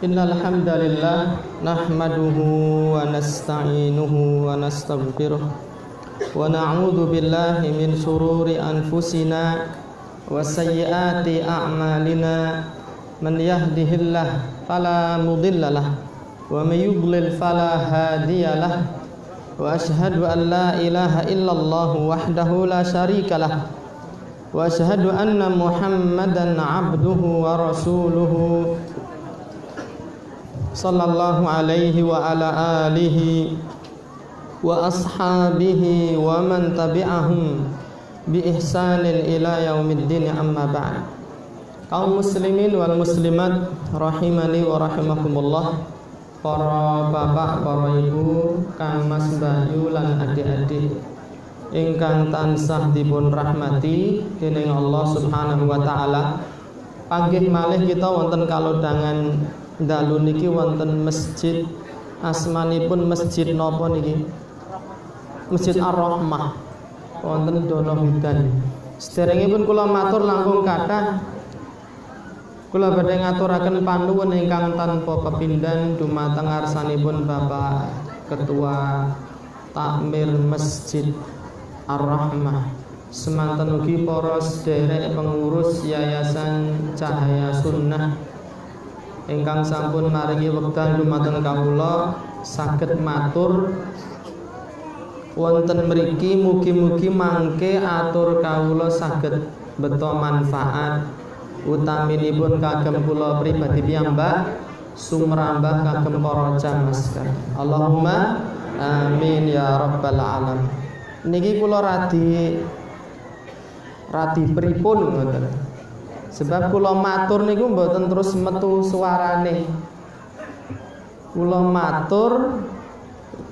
Innal hamdalillah nahmaduhu wa nasta'inuhu wa nastaghfiruh wa na'udzu billahi min shururi anfusina wa sayyiati a'malina man yahdihillahu fala mudhillalah wa may yudlil fala hadiyalah wa asyhadu an la ilaha illallah wahdahu la syarikalah wa asyhadu anna Muhammadan 'abduhu wa rasuluhu sallallahu alaihi wa ala alihi wa ashabihi wa man tabi'ahum bi ihsanin ila yaumiddin, amma ba'd. Kaum muslimin wal muslimat rahimani wa rahimakumullah, para bapak, para ibu, kang mas bayu lan adik-adik ingkang tansah dipun rahmati dening Allah Subhanahu wa taala. Panggih malih kita wonten kalodhangan dalu niki wonten masjid, asmanipun masjid napa niki? Masjid Ar-Rahmah wonten Donohudan. Sederengipun kula matur langkung kathah kula badhe ngaturaken panuwun ingkang tanpa pepindhan dumateng ngarsanipun Bapak Ketua Takmir Masjid Ar-Rahmah, semanten ugi para sederek pengurus Yayasan Cahaya Sunnah ingkang sampun maringi wekdal dumateng kawula saged matur wonten mriki. Mugi-mugi mangke atur kawula saged beto manfaat utaminipun kagem kula pribadi piyambak sumrambah kagem para jamaah. Allahumma amin ya rabbal alamin. Niki kula radi pripun ngoten. Sebab kula matur niku mboten terus metu suarane. Kula matur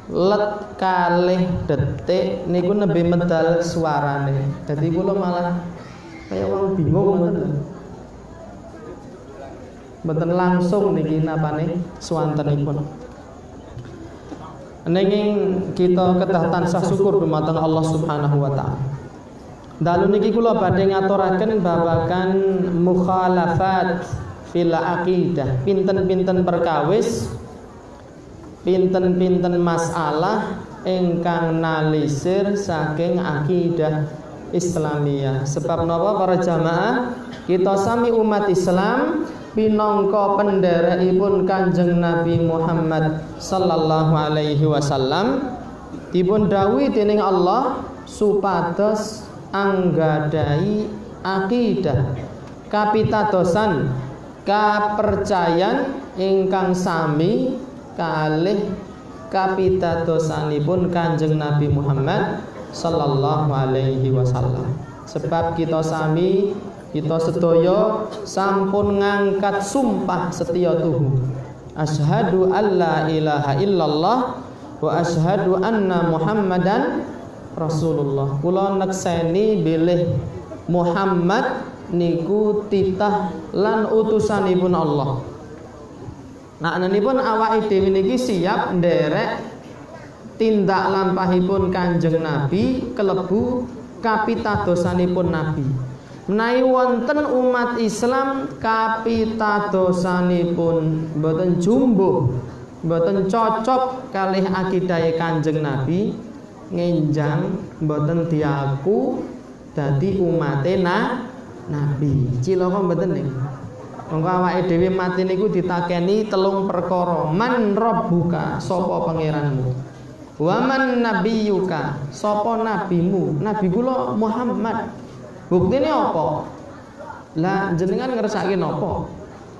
let kalih detik niku nembe medal suarane. Dadi kula malah kaya wong bingung ngoten. Mboten langsung niki napane swantenipun. Nanging kita kedah tansah syukur dumateng Allah Subhanahu wa taala. Dalu niki kula badhe ngaturaken babagan mukhalafat fil aqidah, pinten-pinten perkawis, pinten-pinten masalah ingkang nalisir saking akidah Islamiyah. Sebab napa para jamaah, kita sami umat Islam pinangka penderekipun Kanjeng Nabi Muhammad sallallahu alaihi wasallam dipun dawuhi dening Allah supados anggadai akidah kapitadosan kapercayan ingkang sami kalih kapitadosanipun Kanjeng Nabi Muhammad sallallahu alaihi wasallam. Sebab kita sami, kita sedaya sampun ngangkat sumpah setia tuhu, asyhadu alla ilaha illallah wa asyhadu anna Muhammadan Rasulullah. Kula nekseni bilih Muhammad niku titah lan utusanipun Allah. Naknanipun awake dhewe niki siap nderek tindak lampahipun Kanjeng Nabi kelebu kapitadosanipun Nabi. Menawi wonten umat Islam kapitadosanipun mboten jumbuh, mboten cocok kalih akidahe Kanjeng Nabi, ngenjang mboten diaku dadi umate Nabi. Cilaka mboten niku. Monggo awake dhewe mati niku ditakeni telung perkara. Man rabbuka, sapa pangeranmu? Wa man nabiyyuka, sapa nabimu? Nabi kula Muhammad. Buktine apa? Lah jenengan ngersake napa?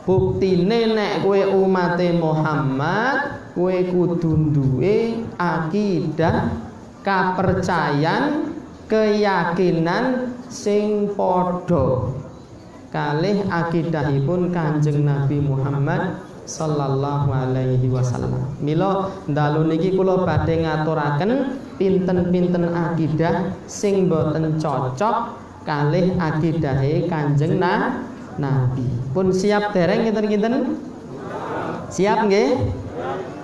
Buktine nek kowe umate Muhammad, kowe kudu duwe akidah, kapercayan, keyakinan sing padha kalih akidahipun Kanjeng Nabi Muhammad sallallahu alaihi wasallam. Mila dalu niki kula badhe ngaturaken pinten-pinten akidah sing boten cocok kalih akidahe Kanjeng Nabi. Pun siap dereng kinten-kinten? Siap nggih?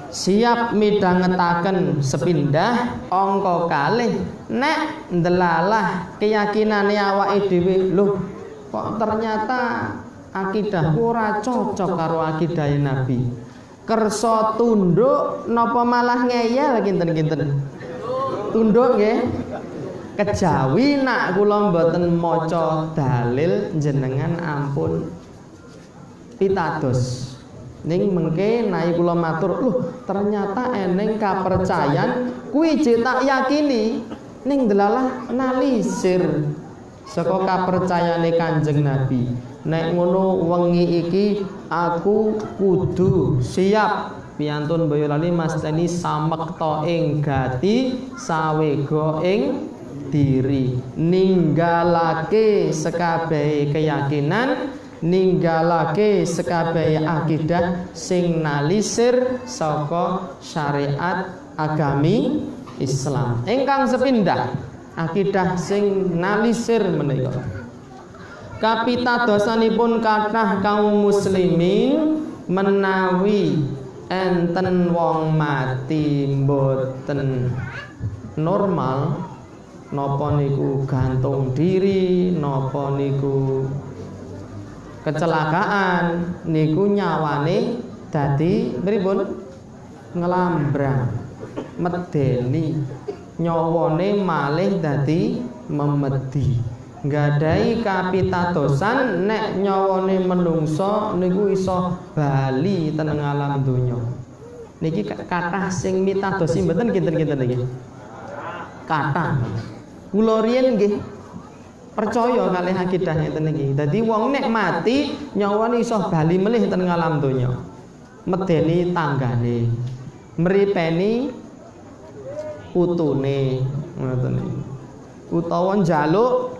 Siap midhangetaken sepindah angka kalih nek ndelalah keyakinane awake dhewe. Loh, kok ternyata akidahku ora cocok karo akidah Nabi. Kersa tunduk napa malah ngeyel kinten-kinten? Tunduk nggih. Kejawi nak kula mboten maca dalil jenengan ampun pitados. Ning mengke nai kula matur, "Loh, ternyata eneng kapercayan kuwi jek tak yakini." Ning delalah nalisir saka kapercayane Kanjeng Nabi. Nek ngono wengi iki aku kudu siap piantun Boyolali masteni samekta ing gati sawega ing diri, ninggalake sekabehe keyakinan, ninggalake sekabehe akidah sing nalisir saka syariat agami Islam. Ingkang sepindah akidah sing nalisir menika kapitadosanipun kathah kaum muslimin menawi enten wong mati mboten normal, napa niku gantung diri, napa niku kecelakaan, niku nyawane dadi pripun? Ngelambrang, medeni, nyawane malih dadi memedi. Nggadahi kapitadosan nek nyawane menungso niku iso bali teng alam donya. Niki kathah sing mitadosi mboten kinten-kinten niki. Kathah. Kula riyen nggih percaya kalih akidah ngeten niki. Dadi wong nek mati nyawane iso bali melih teng alam donya. Medeni tanggane, mripeni putune ngoten niku. Utawa njaluk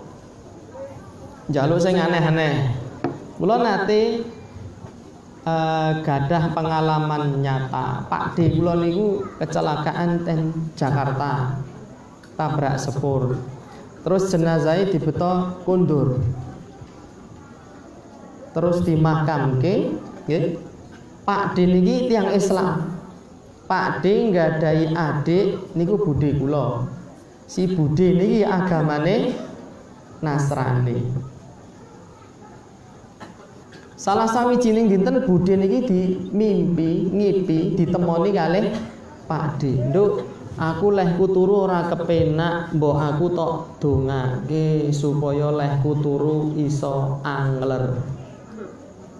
sing aneh-aneh. Kula nate gadah pengalaman nyata. Pak D kula niku kecelakaan ten Jakarta. Tabrak sepur. Terus jenazahnya dibeto kundur. Terus dimakamke, nggih. Pak D niki tiyang Islam. Pak D nggadahi adik niku budhe kula. Si budhe niki agamane Nasrani. Salah sawijining dinten budhe niki ngipi ditemoni kalih Pak D. Nduk, aku lehku turu ora kepenak, mbok aku tok dongake supaya lehku turu iso angler.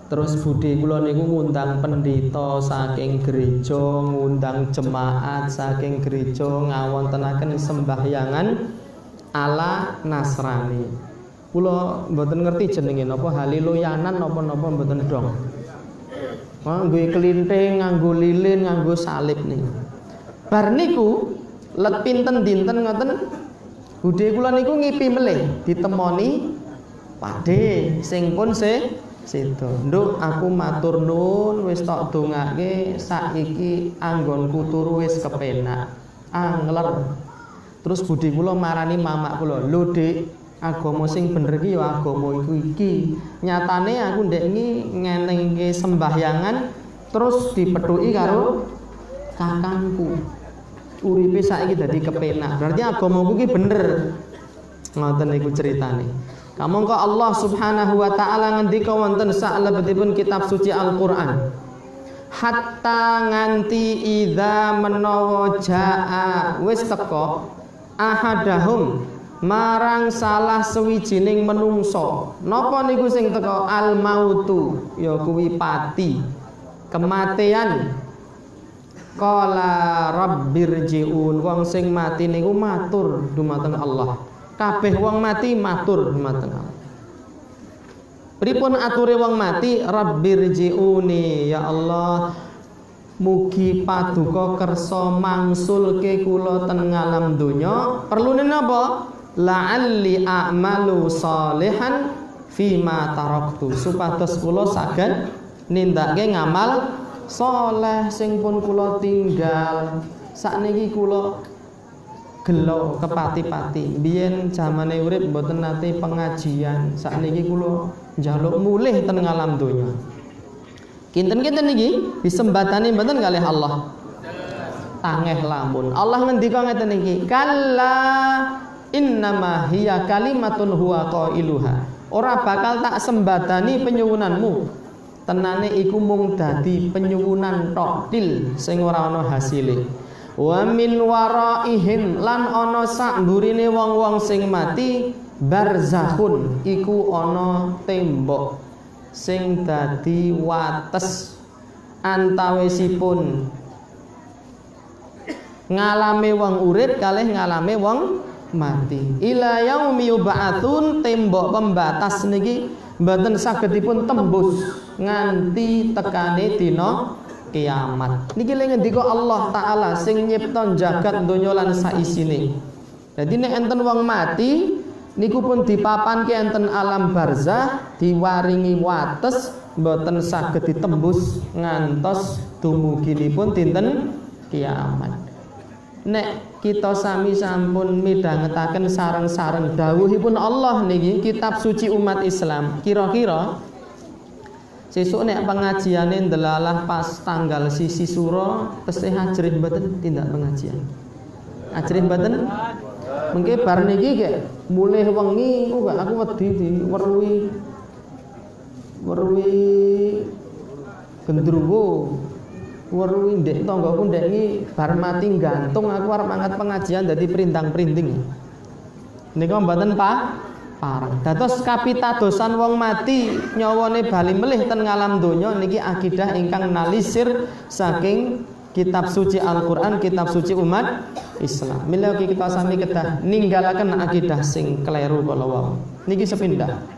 Terus budhe kula niku ngundang pendeta saking gereja, ngundang jemaat saking gereja ngawontenaken sembahyangan ala Nasrani. Kula mboten ngerti jenenge napa haliloyanan napa-napa mboten dong. Nganggo kelinting, nganggo lilin, nganggo salib niku. Bar niku let pinten dinten ngoten budhe kula niku ngipi melih ditemoni Pak D sing pun sedo. Nduk, aku matur nuwun wis tok dongake saiki anggonku turu wis kepenak angler. Terus budhe kula marani mamak kula, "Lho, Dik, agama sing bener iki ya agama iku iki. Nyatane aku ndek iki ngenengke sembahyangan terus dipethuki karo kakangku. Uripe saiki dadi kepenak. Berarti agamaku iki bener." Ngoten niku ceritane. Kamangka Allah Subhanahu wa taala ngendika wonten salebetipun kitab suci Al-Qur'an. Hatta nganti idza menawa jaa wis teka ahadahum marang salah sewijining menungso. Napa niku sing teka? Al mautu, ya kuwi pati, kematian. Qala rabbirji'un, wong sing mati niku matur dumateng Allah. Kabeh wong mati matur dumateng Allah. Pripun ature wong mati? Rabbirji'uni, ya Allah, mugi paduka kersa mangsulke kula teng alam donya. Perlune napa? La'alli a'malu salihan fima taraktu, supados kula saged nindakake ngamal saleh sing pun kula tinggal. Sakniki kula gelo kepati-pati. Biyen zamane urip mboten nate pengajian. Sakniki kula njaluk mulih teng alam donya. Kinten-kinten niki disembatani mboten kalih Allah. Tangeh lamun. Allah ngendika ngeten niki, "Kalla innama hiya kalimatun huwa qailuha." ora bakal tak sembadani penyuwunanmu. Tenane iku mung dadi penyuwunan tok til sing ora ana hasile. Wa min waraihim lan ana sak mburine wong-wong sing mati barzakhun iku ana tembok sing dadi wates antawisipun ngalame wong urip kalih ngalame wong mati. Ila yaumi yub'atsun, tembok pembatas niki mboten sagedipun tembus nganti tekane dina kiamat. Niki lha ngendika Allah taala sing nyipta jagat donya lan saisine. Dadi nek enten wong mati niku pun dipapanke enten alam barzah, diwaringi wates mboten saged ditembus ngantos dumuginipun dinten kiamat. Nek kita sami sampun midhangetaken sareng-sareng dawuhipun Allah niki kitab suci umat Islam. Kira-kira sesuk nek pengajiane ndelalah pas tanggal sisi suro tesih ajrih mboten tindak pengajian. Ajrih mboten? Mengke bar niki kek mulih wengi aku wedi weruhi gendruwo. Weruhi ndek tanggaku ndek iki bar mati gantung aku arep angkat pengajian dadi printang-printing. Nika mboten parang. Dados kapitadosan wong mati nyawane bali melih ten ngalam donya niki akidah ingkang nalisir saking kitab suci Al-Qur'an, kitab suci umat Islam. Mila kita sami kedah ninggalaken akidah sing kleru kala wau. Niki sepindah.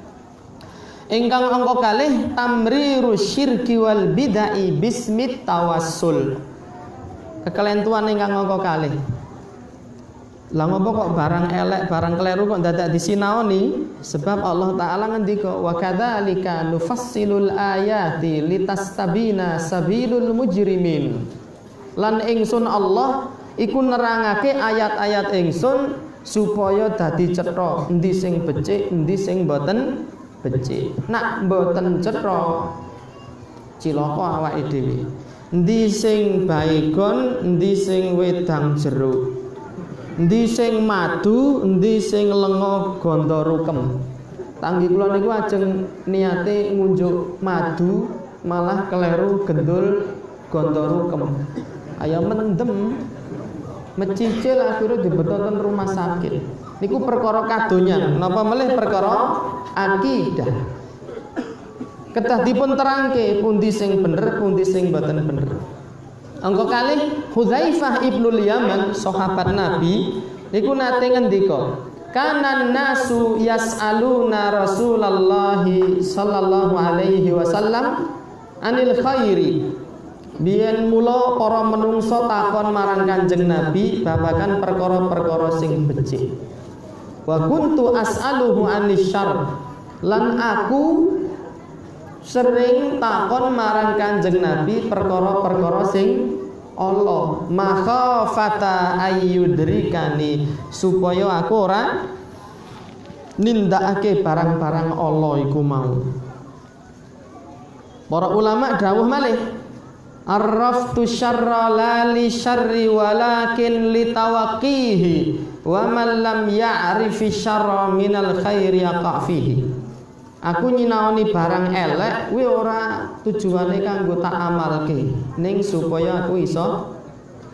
Ingkang angka kalih tamriru syirki wal bid'ah bismit tawassul. Kekelentuan ingkang angka kalih. Lah ngopo kok barang elek, barang kleru kok dadak disinaoni? Sebab Allah taala ngendika wa kadzalika nufassilul ayati litastabina sabilul mujrimin. Lan ingsun Allah iku nerangake ayat-ayat ingsun supaya dadi cetha endi sing becik, endi sing boten becik. Nak mboten cetha cilaka awake dhewe. Endi sing baygon, endi sing wedang jeruk. Endi sing madu, endi sing lenga ganda rukem. Tanggi kula niku ajeng niate ngunjuk madu malah keleru gendul ganda rukem. Ayo mendem mecicil akhirnya dibetoten rumah sakit. Niku perkara kadonya, napa melih perkara akidah. Kedah dipun terangke pundi sing bener, pundi sing boten bener. Angka kalih Hudzaifah ibnul Yaman, sahabat Nabi, niku nate ngendika, "Kanan nasu yas'aluna Rasulullah sallallahu alaihi wasallam anil khairi." Biyen mula para menungso takon marang Kanjeng Nabi babagan perkara-perkara sing becik. Wa kuntu as'aluhu anis syarr. Lan aku sering takon marang Kanjeng Nabi perkara-perkara sing Allah, makhafata ayyudrikani, supaya aku ora nindakake barang-barang Allah iku mau. Para ulama dawuh malih, arraftu syarra la li syarri walakin li tawaqqihi wa man lam ya'rifi syarra minal khairi yaqa fihi. Aku nyinaoni barang elek kuwi ora tujuane kanggo tak amalke, ning supaya aku iso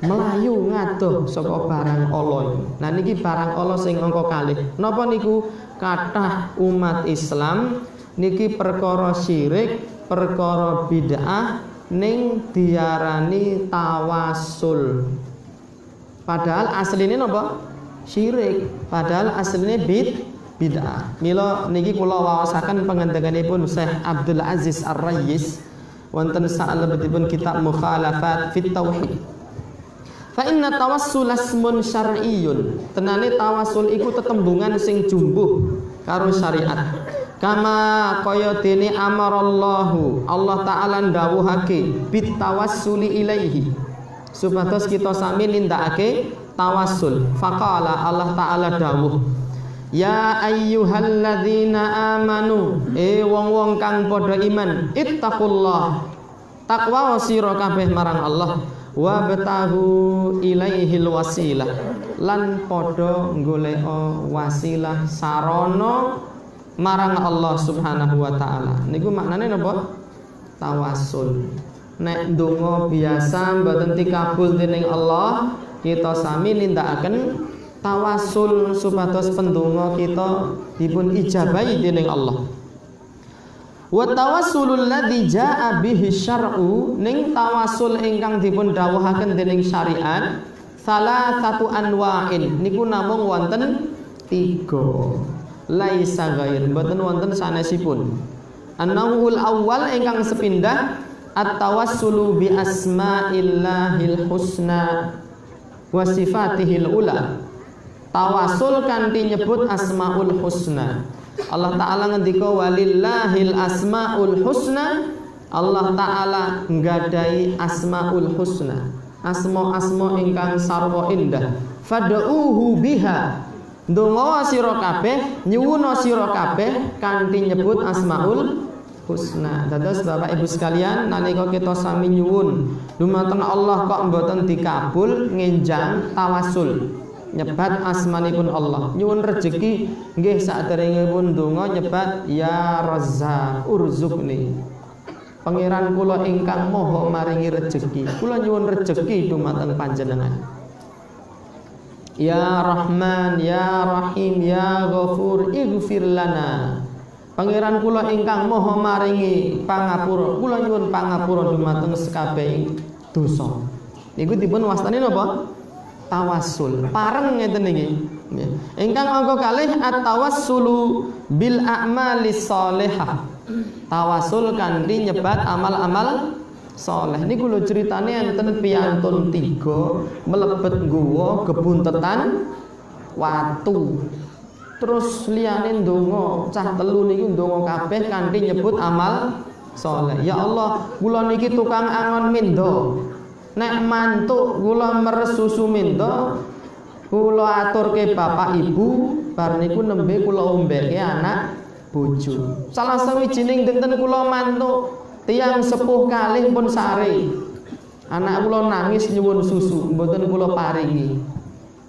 melayu ngadoh saka barang Allah. Nah niki barang Allah sing angka kalih. Napa niku? Kathah umat Islam niki perkara syirik, perkara bid'ah ning diarani tawasul. Padahal asline napa? Syirik. Padahal asline bid'ah. Mila niki kula waosaken pangandikanipun Syekh Abdul Aziz Ar-Rayyis wonten salebetipun kitab Mukhalafat fit Tauhid. Fa inna tawassul asmun syar'iyyun. Tenane tawasul iku tetembungan sing jumbuh karo syariat. Kama kaya dene amarallahu, Allah taala ndawuhake bit tawassuli ilaihi. Supados kita sami nindakake tawassul. Faqala, Allah taala dawuh, ya ayyuhalladzina amanu, wong-wong kang padha iman, ittaqullah, takwa sira kabeh marang Allah, wa betahu ilaihil wasilah, lan padha goleka wasilah sarana marang Allah Subhanahu wa taala. Niku maknane napa? Tawasul. Nek donga biasa mboten dikabul dening Allah, kita sami nindakaken tawasul supados pendonga kita dipun ijabahi dening Allah. Wa tawassulul ladzi jaa bihi syar'u, ning tawasul ingkang dipun dawuhaken dening syariat salah satu anwa'in niku namung wonten 3. Laisa ghair, mboten wonten sanesipun. An-nawul awal ingkang sepindah at-tawassulu bi asma'illahil husna wa sifatihil ula. Tawasul kanthi nyebut asmaul husna. Allah Ta'ala ngendika walillahil asmaul husna. Allah Ta'ala nggadai asmaul husna, asma-asma ingkang sarwa indah. Fad'uuhu biha, ndonga sira kabeh, nyuwuna sira kabeh kanthi nyebut asmaul husna. Dados Bapak Ibu sekalian, nalika kita sami nyuwun dumateng Allah kok mboten dikabul, ngenjang tawasul nyebat asmanipun Allah. Nyuwun rejeki nggih saderengipun donga nyebat ya Razzaq urzuqni. Pangeran kula ingkang maha maringi rejeki, kula nyuwun rejeki dumateng panjenengan. Ya Rahman, ya Rahim, ya Ghafur, ighfir lana. Pangeran kula ingkang maha maringi pangapura, kula nyuwun pangapura dumateng sekabehing dosa. Niku dipun wastani napa? Tawassul. Pareng ngeten niki. Ingkang angka kalih at-tawassulu bil a'malis shalihah. Tawasul kanthi nyebat amal-amal saleh. Niku lho critane enten piyantun 3 mlebet nggawa gebuntetan watu. Terus liyane ndonga cah 3 niku ndonga kabeh kanthi nyebut amal saleh. Ya Allah, kula niki tukang angon mendo. Nek mantuk kula meres susu mendo, kula aturke bapak ibu, bar niku nembe kula ombeke anak bojo. Salah sawijining dinten kula mantuk, tiyang sepuh kalih pun sare. Anak kula nangis nyuwun susu, mboten kula paringi.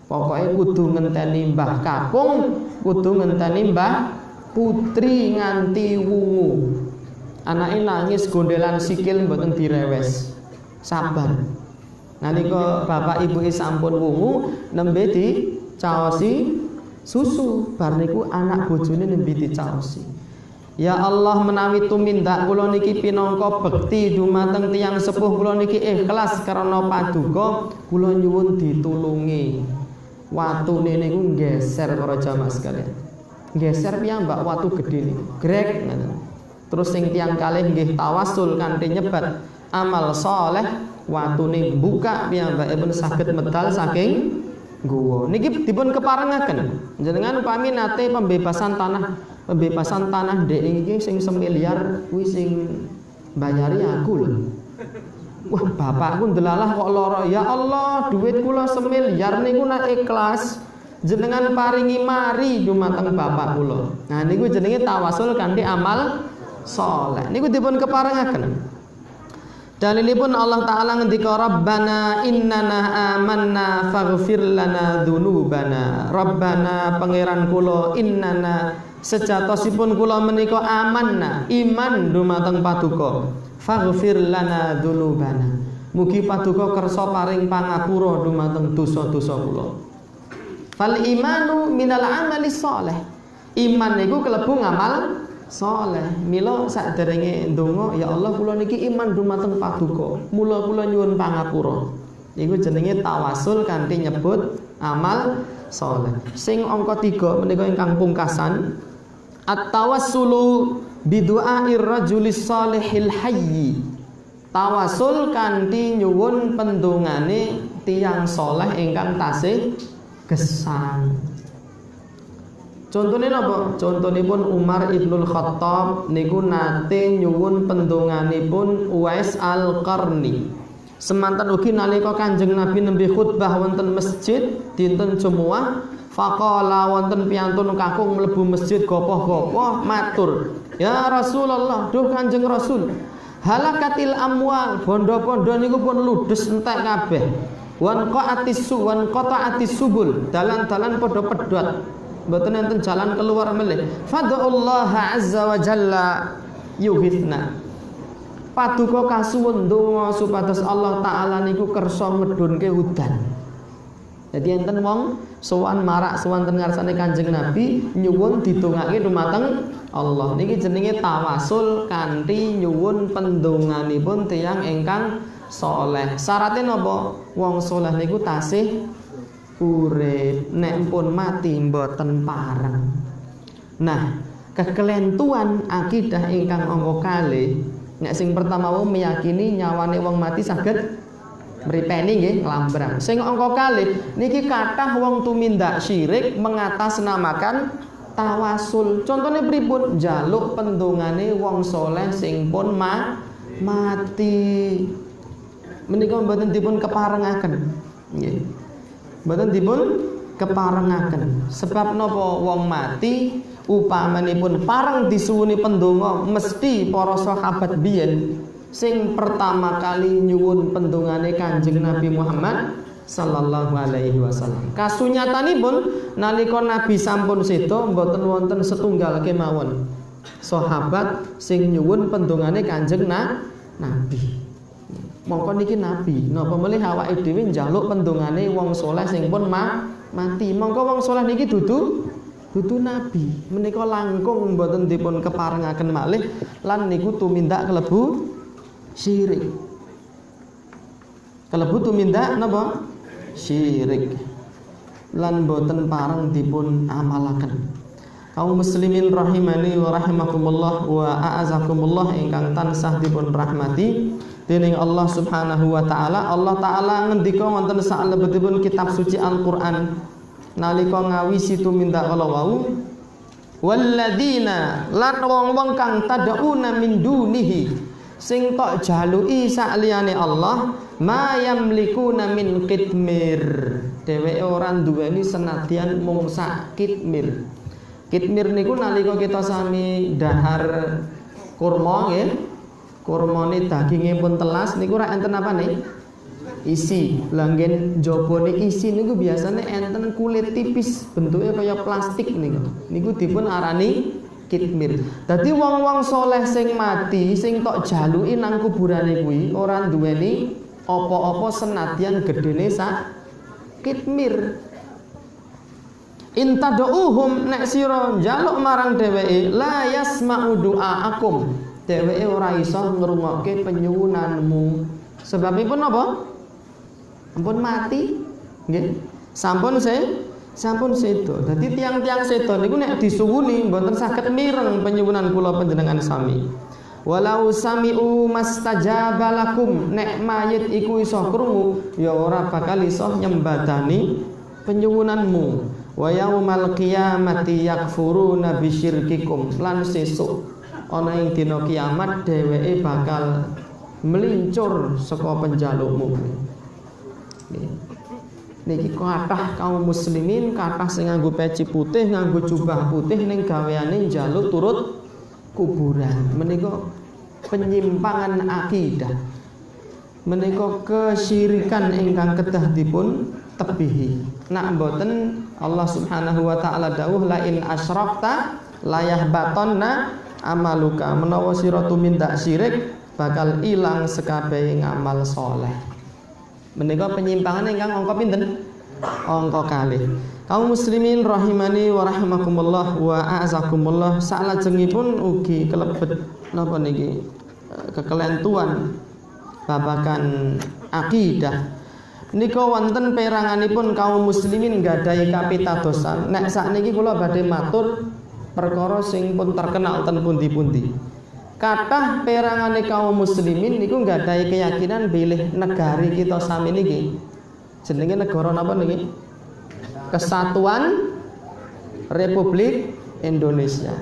Pokoke kudu ngenteni Mbah Kakung, kudu ngenteni Mbah Putri nganti wungu. Anake nangis gondelan sikil mboten direwes. Sabar. Nalika bapak ibu sampun wungu nembe dicaosi susu, bar niku anak bojone nembe dicaosi. Ya Allah, menawi tumindak kula niki pinangka bekti dumateng tiyang sepuh kula niki ikhlas karena paduka, kula nyuwun ditulungi. Watune niku nggeser para jamaah sekalian. Nggeser piyambak watu gedhe niku. Grek ngoten. Terus sing tiyang kalih nggih tawasul kanthi nyebat amal saleh, watune buka piyambakipun saged medal saking guwa. Niki dipun keparengaken jenengan upami nate pembebasan tanah ndek iki sing 1 miliar kuwi sing bayari aku lho. Wah, bapakku ndelalah kok lara. Ya Allah, duit kula 1 miliar niku nek ikhlas jenengan paringi mari dumateng bapak kula. Nah niku jenenge tawasul kanthi amal saleh. Niku dipun keparengaken. Dalilipun Allah Ta'ala ngendika Rabbana innana amanna faghfir lana dzunubana. Rabbana pangeran kula innana sejatosipun kula menika amanna iman dumateng paduka. Faghfir lana dzunubana. Mugi paduka kersa paring pangapura dumateng dosa-dosa kula. Fal imanu minal amali shalih. Iman niku kelebu ngamal saleh. Mila saderenge ndonga, ya Allah kula niki iman dumateng paduka. Mula kula nyuwun pangapura. Niku jenenge tawasul kanthi nyebut amal saleh. Sing angka 3 menika ingkang pungkasan at-tawassulu bi du'air rajulis salihil hayy. Tawasul kanthi nyuwun pendongane tiyang saleh ingkang tasih gesang. Contohnya apa? Contohipun Umar Ibnul Khattab niku nate nyuwun pendonganipun Uwais Al-Qarni. Semanten ugi nalika Kanjeng Nabi nembe khutbah wonten masjid dinten Jumat, faqala wonten piyantun kakung mlebu masjid gopoh-gopoh matur, "Ya Rasulullah, duh Kanjeng Rasul, halakatil amwal, bondo-bondo niku pun ludes entek kabeh. Wan qa'atis subul, dalan-dalan padha pedhot." mboten enten jalan keluar melih. Fad'ullaha azza wa jalla yughithna. Paduka kasuwun donga supados Allah taala niku kersa ngedunke udan. Jadi enten wong sowan marak sowan ten ngarsane Kanjeng Nabi nyuwun didongake dumateng Allah. Niki jenenge tawasul kanthi nyuwun pendonganipun tiyang ingkang saleh. Syaratnya napa? Wong saleh niku tasih urip, nek pun mati mboten pareng. Nah, kekelentuan akidah ingkang angka kalih, nek sing pertama wau meyakini nyawane wong mati saged mripeni nggih nglambrang. Sing angka kalih niki kathah wong tumindak syirik mengatasnamakan tawasul. Contohnya pripun? Njaluk pendongane wong saleh sing pun mati. Menika mboten dipun keparengaken. Nggih. Mboten dipun keparengaken. Sebab napa wong mati upamanipun pareng disuwuni pendonga mesti para sahabat biyen sing pertama kali nyuwun pendongane Kanjeng Nabi Muhammad sallallahu alaihi wasallam. Kasunyatanipun nalika Nabi sampun seda mboten wonten setunggal kemawon sahabat sing nyuwun pendongane Kanjeng Nabi. Mongko niki Nabi, napa melih awake dhewe njaluk pendongane wong saleh sing pun mati. Mongko wong saleh niki dudu Nabi. Menika langkung mboten dipun keparengaken malih lan niku tumindak kelebu syirik. Kelebu tumindak napa? Syirik. Lan mboten pareng dipun amalaken. Kaum muslimin rahimani wa rahimakumullah wa a'azakumullah ingkang tansah dipun rahmati dening Allah Subhanahu wa taala. Allah taala ngendika wonten salebetipun kitab suci Al-Qur'an nalika ngawisi tumindak kala wau, walladzina lan wong-wong kang tad'una min dunihi sing tok jaluki sakliyane Allah ma yamlikuna min qitmir. Dheweke ora duweni senadyan mung sak kitmir. Kitmir niku nalika kita sami dahar kurma nggih. Kurmane daginge pun telas niku ra enten apane? Isi. Lah ngen jabone isi niku biasane enten kulit tipis bentuke kaya plastik niku. Niku dipun arani kitmir. Dadi wong-wong soleh sing mati sing tok jaluki nang kuburane kuwi ora duweni apa-apa senadyan gedene sak kitmir. Intad'uhum nek sira njaluk marang dheweke la yasma'u du'aakum. Dheweke ora iso ngrungokke penyuwunanmu. Sebabipun apa? Ampun mati. Nggih. Sampun sedo. Dadi tiang-tiang sedo niku nek disuwuni mboten saged mireng penyuwunan kula panjenengan sami. Walau sami'u mastajabalakum, nek mayit iku iso krungu ya ora bakal iso nyembadani penyuwunanmu. Wa yaumal qiyamati yakfuruna bisyirkikum, lan sesuk ana ing dina kiamat dheweke bakal melincur saka penjalukmu. Niki kathah kaum muslimin kathah sing nganggo peci putih, nganggo jubah putih ning gaweane njaluk turut kuburan. Menika penyimpangan akidah. Menika kesyirikan ingkang kedah dipun tebihi. Nak mboten Allah Subhanahu wa taala dawuh la in asyrakta la yahbatanna amaluka. Menawa sira tumindak syirik bakal ilang sekabehe ngamal saleh. Menika penyimpangan ingkang angka pinten? Angka kalih. Kaum muslimin rahimani wa rahimakumullah wa a'azakumullah, salajengipun ugi kelebet napa niki kekelentuan babagan akidah. Nika wonten peranganipun kaum muslimin nggadahi kapitadosan. Nek sakniki kula badhe matur perkara sing pun terkenal ten pundi-pundi. Kathah perangane kaum muslimin niku nggadahi keyakinan bilih negari kita sami niki. Jenenge negara napa niki? Kesatuan Republik Indonesia.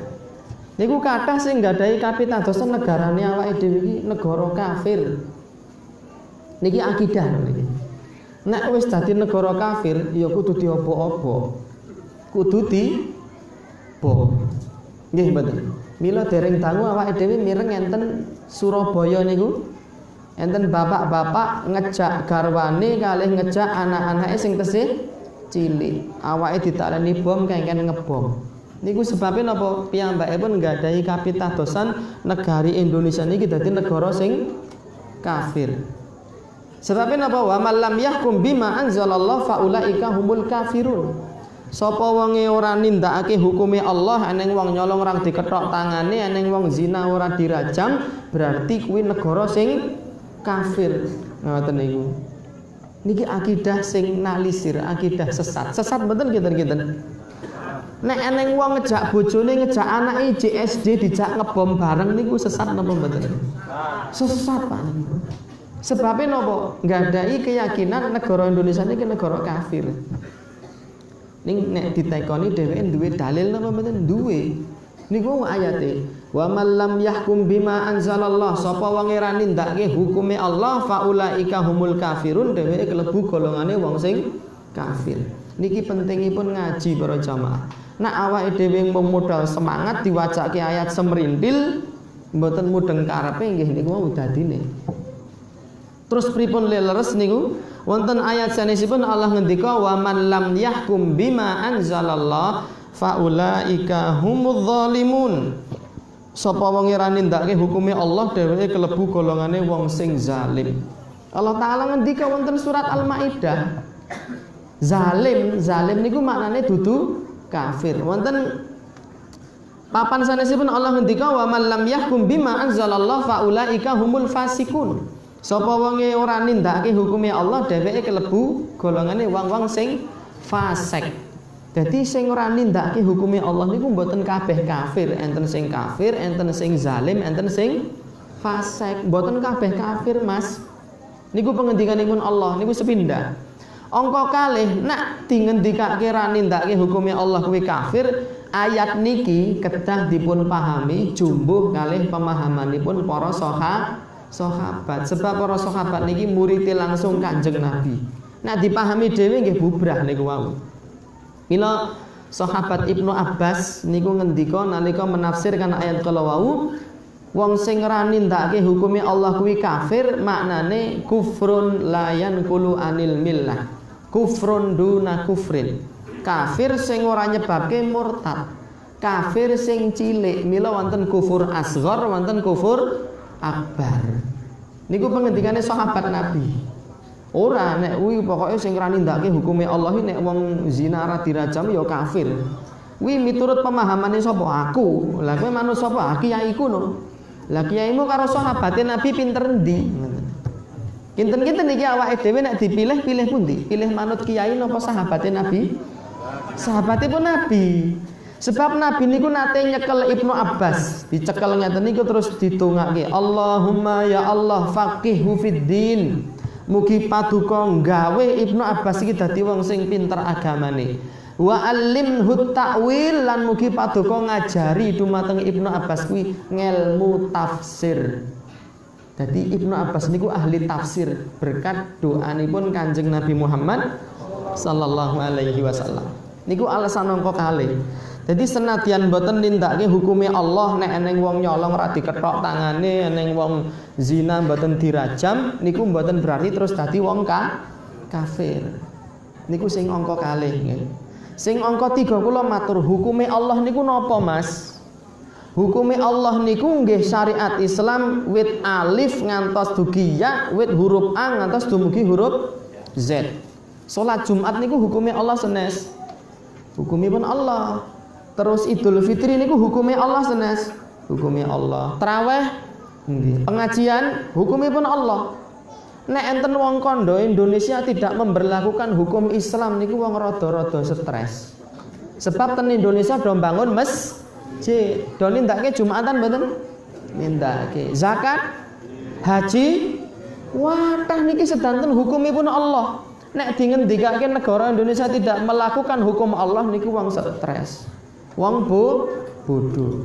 Niku kathah sing nggadahi kapitadosan negarane awake dhewe iki negara kafir. Niki akidah niki. Nek wis dadi negara kafir ya kudu diopo-opo. Kudu dibo. Nggih mboten. Mila dereng dangu awake dhewe mireng enten Surabaya niku. Enten bapak-bapak ngejak garwane kalih ngejak anak-anake sing tesih cilik. Awake ditaleni bom kengken ngebom. Niku sebabnya napa piyambakipun nggadahi kapitadosan negari Indonesia niki dadi negara sing kafir. Sebabnya napa wa man lam yahkum bima anzalallahu faulaika humul kafirun. Sapa wonge ora nindakake hukume Allah, eneng wong nyolong ora dikethok tangane, eneng wong zina ora dirajam, berarti kuwi negara sing kafir. Ngoten niku. Niki akidah sing nalisir, akidah sesat. Sesat mboten kinten-kinten. Nek eneng wong ngejak bojone, ngejak anake JSD dijak ngebom bareng niku sesat napa mboten? Sesat Pak. Sebabnya napa? Nggadahi keyakinan negara Indonesia ini negara kafir. Ning nek ditekoni dheweke duwe dalil napa mboten? Duwe. Niku ayate. Wa man lam yahkum bima anzalallah, sapa wong ora nindakake hukume Allah faulaika humul kafirun, dheweke klebu golongane wong sing kafir. Niki pentingipun ngaji para jamaah. Nek awake dhewe modal semangat diwacake ayat semrintil mboten mudeng karepe nggih niku wau dadine. Terus pripun leres niku? Wonten ayat sanesipun Allah ngendika wa man lam yahkum bima anzalallah faulaika humudz zalimun. Sapa wong ora nindakake hukume Allah dheweke klebu golongane wong sing zalim. Allah taala ngendika wonten surat Al-Maidah. Zalim niku maknane dudu kafir. Wonten papan sanesipun Allah ngendika wa man lam yahkum bima anzalallah faulaika humul fasikun. Sapa wonge ora nindakake hukume Allah dheweke kelebu golongane wong-wong sing fasik. Dadi sing ora nindakake hukume Allah niku mboten kabeh kafir, enten sing kafir, enten sing zalim, enten sing fasik. Mboten kabeh kafir, Mas. Niku pengendikanipun Allah niku sepindah. Angka kalih nak dingendikake ra nindakake hukume Allah kuwi kafir, ayat niki kedah dipun pahami jumbuh kalih pemahamanipun para sahabat. Sebab para sahabat niki murite langsung Kanjeng Nabi. Nah dipahami dhewe nggih bubrah niku wau. Mila sahabat Ibnu Abbas niku ngendika nalika menafsirkan ayat kala wau, wong sing ora nindakake hukume Allah kuwi kafir, maknane kufrun la yanqulu anil millah. Kufrun duna kufrin. Kafir sing ora nyebabke murtad. Kafir sing cilik. Mila wonten kufur asghar, wonten kufur akbar. Niku pengendikane sahabat Nabi. Ora nek kuwi pokoke sing ora nindakake hukume Allah nek wong zina ora dirajam ya kafir. Kuwi miturut pemahamane sapa? Aku. Lah kowe manut sapa? Kiaiku no. Lah kiaimu karo sahabate Nabi pinter endi? Kinten-kinten iki awake dhewe nek dipilih pilih pundi? Pilih manut kiai napa sahabate Nabi? Sahabatipun Nabi. Sebab Nabi niku nate nyekel Ibnu Abbas, dicekel ngeten niku terus ditungake, Allahumma ya Allah faqihhu fiddin. Mugi paduka gawe Ibnu Abbas iki dadi wong sing pinter agamane. Wa alimhu ta'wil, lan mugi paduka ngajari dumateng Ibnu Abbas kuwi ngelmu tafsir. Jadi Ibnu Abbas niku ahli tafsir berkat doanipun Kanjeng Nabi Muhammad sallallahu alaihi wasallam. Niku alasan angka kalih. Jadi senadyan boten nindakake hukume Allah nek eneng wong nyolong ora dikethok tangane, eneng wong zina boten dirajam, niku boten berarti terus dadi wong kafir. Niku sing angka kalih nggih. Sing angka 3 kula matur hukume Allah niku napa, Mas? Hukume Allah niku nggih syariat Islam wit alif ngantos dugi ya, wit huruf A ngantos dumugi huruf Z. Salat Jumat niku hukume Allah senes. Hukumipun Allah. Terus Idul Fitri niku hukume Allah senes. Hukume Allah. Tarawih nggih. Pengajian hukumipun Allah. Nek enten wong kondo Indonesia tidak memberlakukan hukum Islam niku wong rada-rada stres. Sebab ten Indonesia do bangun masjid, do nindakake Jumatan mboten? Nindakake. Zakat, haji, wadah niki sedanten hukumipun Allah. Nek dingendikake negara Indonesia tidak melakukan hukum Allah niku wong stres. Wong bodoh.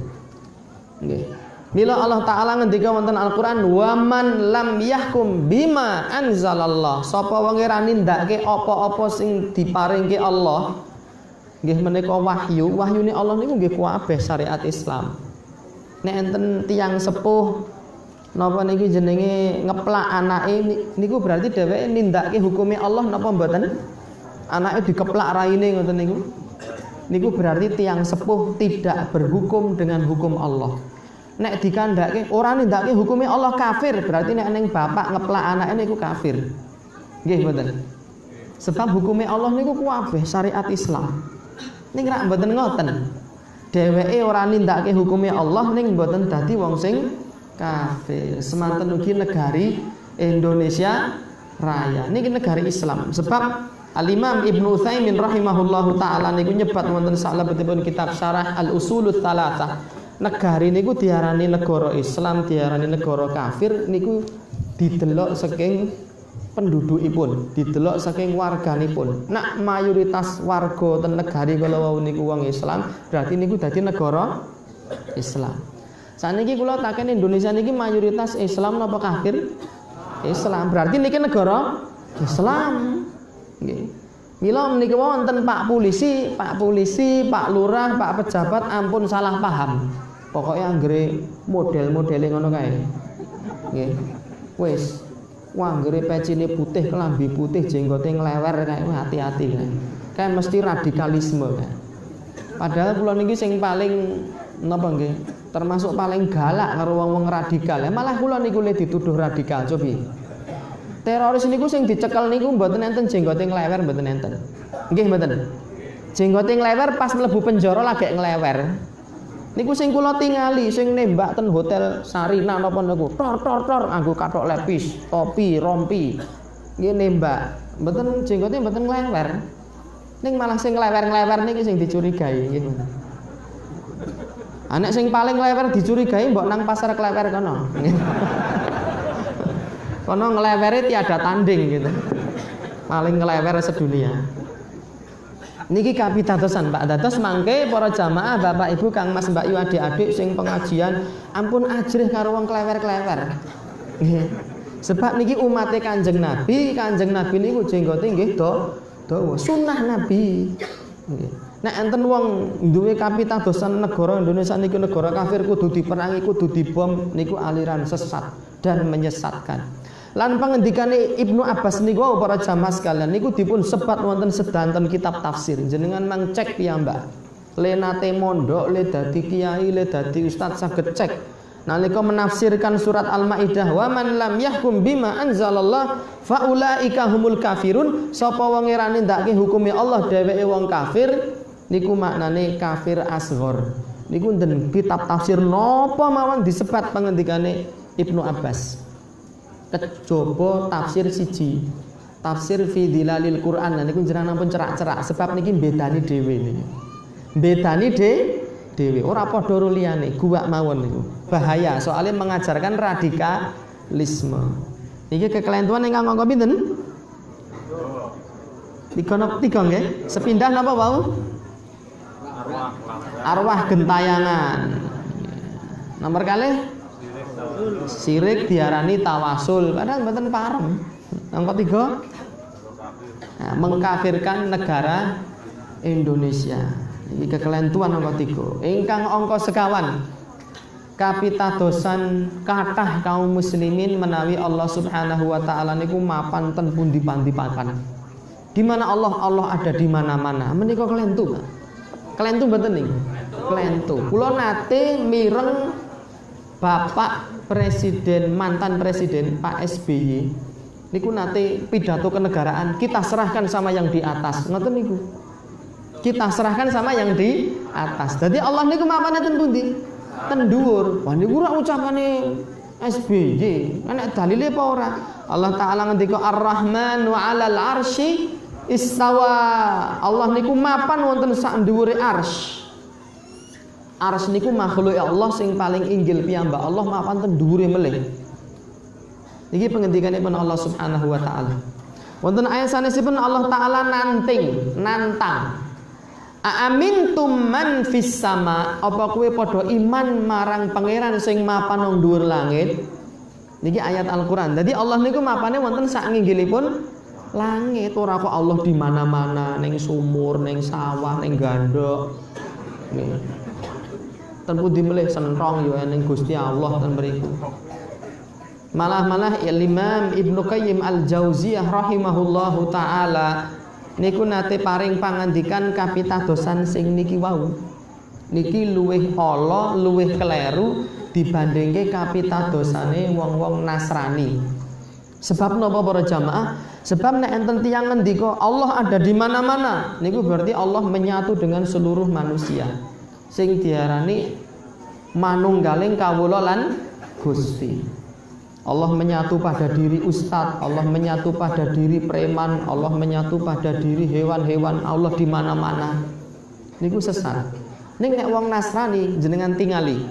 Nggih. Mila Allah taala ngendika wonten Al-Qur'an wa man lam yahkum bima anzalallah. Sapa wong ora nindakake apa-apa sing diparingke Allah. Nggih menika wahyu, wahyune Allah niku nggih kabeh syariat Islam. Nek enten tiyang sepuh napa niki jenenge ngeplak anake niku berarti dheweke nindakake hukume Allah napa mboten? anaknya dikeplak raine ngoten niku. Niku berarti tiang sepuh tidak berhukum dengan hukum Allah. Nek dikandhake ora nindakake hukume Allah kafir, berarti nek ning bapak ngeplak anake niku kafir. Nggih mboten. Sebab hukume Allah niku kuwabeh syariat Islam. Ning rak mboten ngoten. Dheweke ora nindakake hukume Allah ning mboten dadi wong sing kafir. Semanten ugi negari Indonesia Raya. Niki negari Islam. Sebab Al-Imam Ibnu Utsaimin rahimahullahu taala niku nyebat wonten salebetipun kitab Syarah Al-Usulut Tsalatsah. Negari niku diarani negara Islam, diarani negara kafir niku didelok saking pendudukipun, didelok saking warganipun. Nak mayoritas warga ten negari kala wau niku wong Islam, berarti niku dadi negara Islam. Saniki kula taken Indonesia niki mayoritas Islam napa kafir? Islam. Berarti niki negara Islam. Nggih. Mila menika wonten Pak Polisi, Pak Lurah, Pak pejabat ampun salah paham. Pokoknya anggere model-modele ngono kae. Nggih. Wis. Wah, anggere pecine putih, kelambi putih, jenggote nglewer kae hati-hati kae. Kae mesti radikalisme kae. Padahal kula niki sing paling napa nggih? Termasuk paling galak karo wong-wong radikal. Malah kula niku le dituduh radikal. Cobi. Teroris niku sing dicekel niku mboten enten jenggote nglewer mboten enten. Nggih mboten. Jenggote nglewer pas mlebu penjara lagi nglewer. Niku sing kula tingali sing nembak ten hotel Sarina napa niku. Tor nganggo kathok lepis, topi, rompi. Nggih nembak. Mboten jenggote mboten nglewer. Ning malah sing nglewer-nglewer niki sing dicurigai nggih. Anak sing paling nglewer dicurigai mbok nang pasar klewer kono. Kono nglewere tiada tanding gitu. Paling nglewer sedunia. Niki kapitadosan Pak. Dados mangke para jamaah Bapak Ibu Kang Mas Mbak Yu adik-adik sing pengajian ampun ajrih karo wong klewer-klewer. Nggih. Sebab niki umate Kanjeng Nabi niku jenggote nggih dawa sunah Nabi. Nggih. Nek enten wong duwe kapitadosan negara Indonesia niku negara kafir kudu diperangi, kudu dibom niku aliran sesat dan menyesatkan. Lan pangendikane Ibnu Abbas niku para jamaah sekalian niku dipun sebat wonten sedanten kitab tafsir. Jenengan mang cek piyambak. Le nate mondok, le dadi kiai, le dadi ustaz saged cek. Nalika menafsirkan surat Al-Maidah, wa man lam yahkum bima anzalallah faulaika humul kafirun. Sapa wong ora nindakake hukume Allah dheweke wong kafir. Niku maknane kafir asghar. Niku enten kitab tafsir napa mawon disebat pangendikane Ibnu Abbas. Kejaba tafsir siji. Tafsir fi Dhilalil Quran. Nah niku jenengan ampun cerak-cerak sebab niki bedani dhewe niki. Bedani dhewe ora padha karo liyane, guwak mawon niku. Bahaya soalnya mengajarkan radikalisme. Niki kekelentuan ingkang angka pinten? 3 nggih. Sepindah napa wau? Arwah gentayangan. Nomor kalih sirik diarani tawasul. Padahal mboten parem. Nomor 3 mengkafirkan negara Indonesia. Iki kekelentuan nomor 3. Ingkang angka sekawan kapitadosan kathah kaum muslimin menawi Allah Subhanahu wa taala niku mapan ten pundi-pundi papan. Di mana Allah ada di mana-mana. Menika kelentu. Kelentu mboten niku. Kelentu. Kula nate mireng Bapak Presiden, mantan Presiden Pak SBY niku nate pidato kenegaraan, kita serahkan sama yang di atas. Ngoten niku. Kita serahkan sama yang di atas. Jadi Allah niku mapane ten pundi? Ten dhuwur. Wah niku ora ucapane SBY. Ana dalile apa ora? Allah taala ngendika Ar-Rahman wa 'alal 'arsy istawa. Allah niku mapan wonten sak dhuwure arsy. Arsy niku makhluk Allah sing paling inggil piyambak. Allah mapan ten dhuwure melih. Niki pengendikanipun Allah Subhanahu wa taala. Wonten ayat sanesipun Allah taala nantang. Aamintum man fis sama, apa kowe padha iman marang pangeran sing mapan nang dhuwur langit? Niki ayat Al-Qur'an. Dadi Allah niku mapane wonten sak nginggilipun langit. Ora kok Allah di mana-mana, ning sumur, ning sawah, ning gandok. Nggih. Ten pundi melih sentrong ya ning Gusti Allah ten mriku. Malah Imam Ibnu Qayyim Al-Jauziyah rahimahullahu taala niku nate paring pangandikan kapitadosan sing niki wau. Niki luwih ala, luwih kleru dibandingke kapitadosane wong-wong Nasrani. Sebab napa para jamaah? Sebab nek enten tiyang ngendika Allah ada di mana-mana, niku berarti Allah menyatu dengan seluruh manusia. Sing diarani manunggaling kawula lan Gusti. Allah menyatu pada diri ustadz, Allah menyatu pada diri preman, Allah menyatu pada diri hewan-hewan, Allah di mana-mana. Niku sesat. Ning nek wong Nasrani jenengan tingali.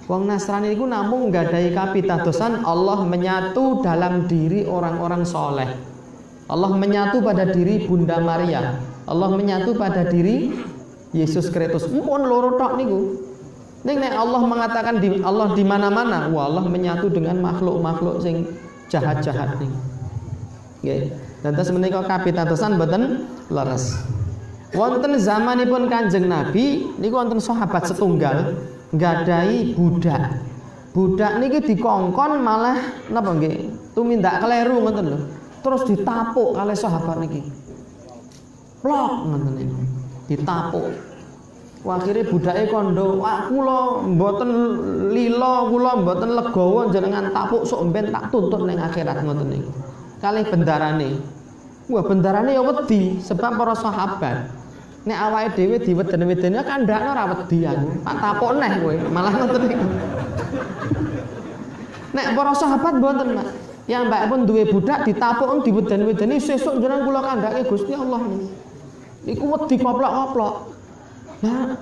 Wong Nasrani niku namung nggadahi kapitadosan Allah menyatu dalam diri orang-orang soleh. Allah menyatu pada diri Bunda Maria. Allah menyatu pada diri Yesus Kristus. Mumpun loro tok niku. Ning nek Allah mengatakan Allah di mana-mana, wah Allah menyatu dengan makhluk-makhluk sing jahat-jahat niku. Nggih. Dan terus menika kapitadosan boten leres. Wonten zamanipun Kanjeng Nabi niku wonten sahabat setunggal nggadahi budak. Budak niki dikongkon malah napa nggih? Tumindak kleru ngoten lho. Terus ditapuk kalih sahabat niki. Plok ngoten niku. Ditapuk. Akhire budake kandha, "Wah, kula mboten lila, kula mboten legawa jenengan tapuk sok ben tak tuntut ning akhirat," ngoten niku. Kalih bendarane. Wah, bendarane ya wedi sebab para sahabat. Nek awake dhewe diweden-wedeni kandhakno ora wedi aku. Tak tapuk neh kowe, malah ngoten niku. Nek para sahabat mboten, Mas. Ya mbak pun duwe budak ditapuk diweden-wedeni sesuk jenengan kula kandhake Gusti Allah niku. Iku wedi koplok-koplok. Lah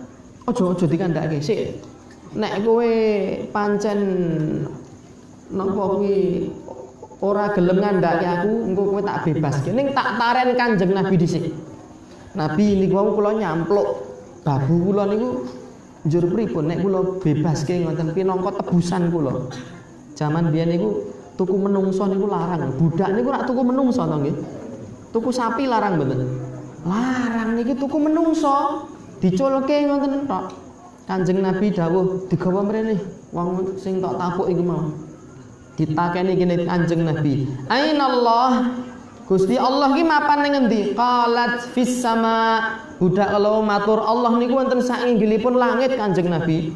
aja dikandhake sik. Nek kowe pancen napa kuwi ora gelem ngandhake aku, engko kowe tak bebaske. Ning tak taren Kanjeng Nabi dhisik. Nabi niku wau kula nyampluk babu kula niku njur pripun nek kula bebaske ngoten pinangka tebusan kula. Jaman biyen niku tuku menungso niku larang. Budak niku rak tuku menungso to nggih. Tuku sapi larang mboten? Larang niki tuku menungso. Diculke ngoten tok. Kanjeng Nabi dawuh digawa mrene wong sing tok tapuk iku mau. Ditakeni kene Kanjeng Nabi. Ainallah? Gusti Allah ki mapan ning endi? Qalat fis sama. Budak kalau matur Allah niku wonten sainggilipun langit Kanjeng Nabi.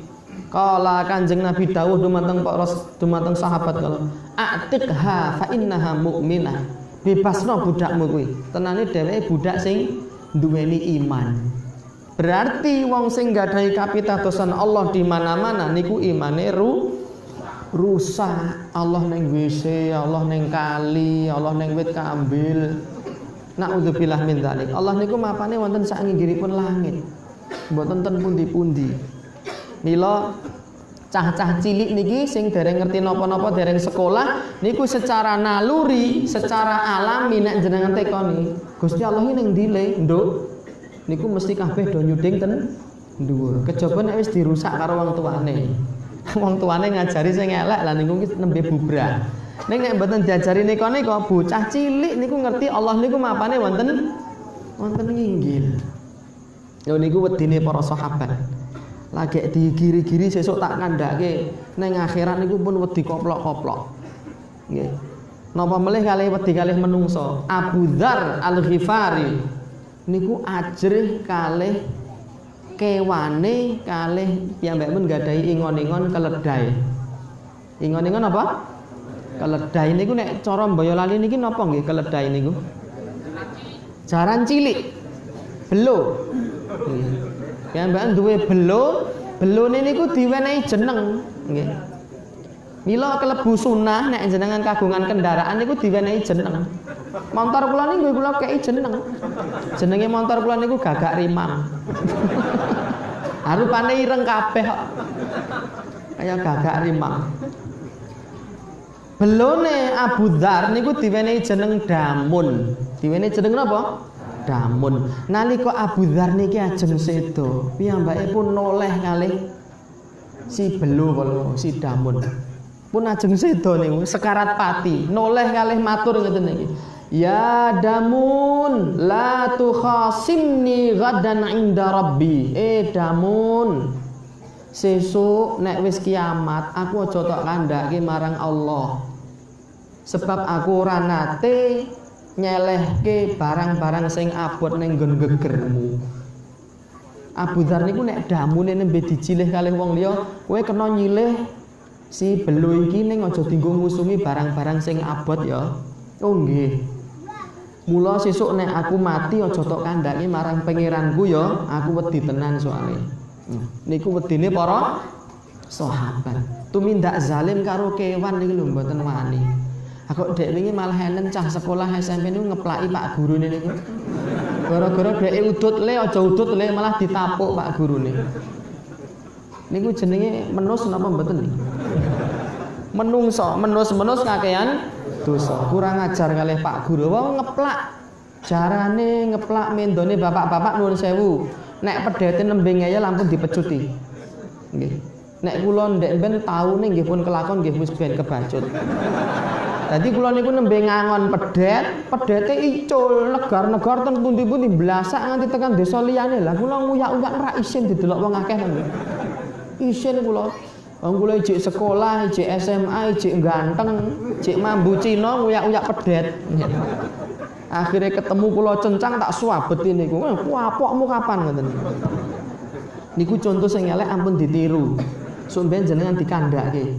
Kala Kanjeng Nabi dawuh dumateng sahabat kalau atiqha fa innaha mu'minah. Bebasno budakmu kuwi. Tenane dheweke budak sing duweni iman. Berarti wong sing gadahi kapitadosan Allah di mana-mana niku imane rusak. Allah ning WC, Allah ning kali, Allah ning wit kambil. Naudzubillah min dzalik. Allah niku mapane wonten sainggilipun langit. Mboten ten pundi-pundi. Mila cah-cah cilik niki sing dereng ngerti napa-napa dereng sekolah niku secara naluri, secara alami nek jenengan tekoni, Gusti Allah iki ning ndi le, Nduk? Niku mesti kabeh do nyuding ten dhuwur. Kejaba nek wis dirusak karo wong tuane. Wong tuane ngajari sing elek lah niku nembe bubrah. Ning nek mboten diajari nika bocah cilik niku ngerti Allah niku mapane wonten nginggil. Lho niku wedine para sahabat. Lagi digiri-giri sesuk tak kandhake ning akhirat niku pun wedi koplok-koplok. Nggih. Napa melih kalih wedi kalih menungso. Abu Dzar Al-Ghifari niku ajrih kalih kewane kalih piyambakipun gadahi ingon-ingon keledai. Ingon-ingon apa? Keledai niku nek cara Boyolali niki napa nggih keledai niku? Jaran cilik. Belo. Piyambakan duwe belone niku diwenehi jeneng nggih. Mila kelebu sunah nek jenengan kagungan kendaraan niku diwenehi jeneng. Montor kula niku kula kei jeneng. Jenenge montor kula niku Gagak Rimang. Arupane ireng kabeh kok. Kaya Gagak Rimang. Belone Abu Dzar niku diwenehi jeneng Damun. Diwenehi jeneng napa? Damun. Nalika Abu Dzar niki ajeng sedo, piyambake pun noleh kalih si Belo kala si Damun. Pun ajeng sedo niku sekarat pati, noleh kalih matur ngeten niki. Ya Damun, la tukhasimni ghadan inda Rabbi. Damun, sesuk nek wis kiamat aku aja tok kandhake marang Allah. Sebab aku ora nate nyelehke barang-barang sing abot ning nggon gegermu. Abu Dzar niku nek damune nembe dicilih kalih wong liya, kowe kena nyilih si belo iki ning aja dienggo ngusungi barang-barang sing abot ya. Oh nggih. Mula sesuk nek aku mati aja tok kandhake marang pangeranku ya, aku wedi tenan soalé. Niku wedine para sahabat. Tumindak zalim karo kewan niku lho mboten wani. Aku dek wingi malah enen cah sekolah SMP niku ngeplaki pak gurune niku. Gara-gara dheke udut le aja udut le malah ditapuk pak gurune. Niku jenenge menus napa mboten? Menungso, menus kakean dosa. Kurang ajar kalih Pak Guru. Wong ngeplak. Jarane ngeplak mendone bapak-bapak nuwun sewu. Nek pedhete nembe ngeyel lampun dipecuti. Nggih. Nek kula ndek ben taune nggih pun kelakon nggih wis ben kebacut. Dadi kula niku nembe ngangon pedhete icul, negar-negar ten pundi-pundi blasak nganti tekan desa liyane. Lah kula nguyak-uyak ra isin didelok wong akeh nang. Isin kula. Wong kula ijik sekolah, ijik SMA, ijik ganteng, ijik mambu Cina nguyak-uyak pedhet. Akhirnya ketemu kula cencang tak suwabeti niku. Apokmu kapan ngoten. Niku contoh sing elek ampun ditiru. Sumben jenengan dikandhake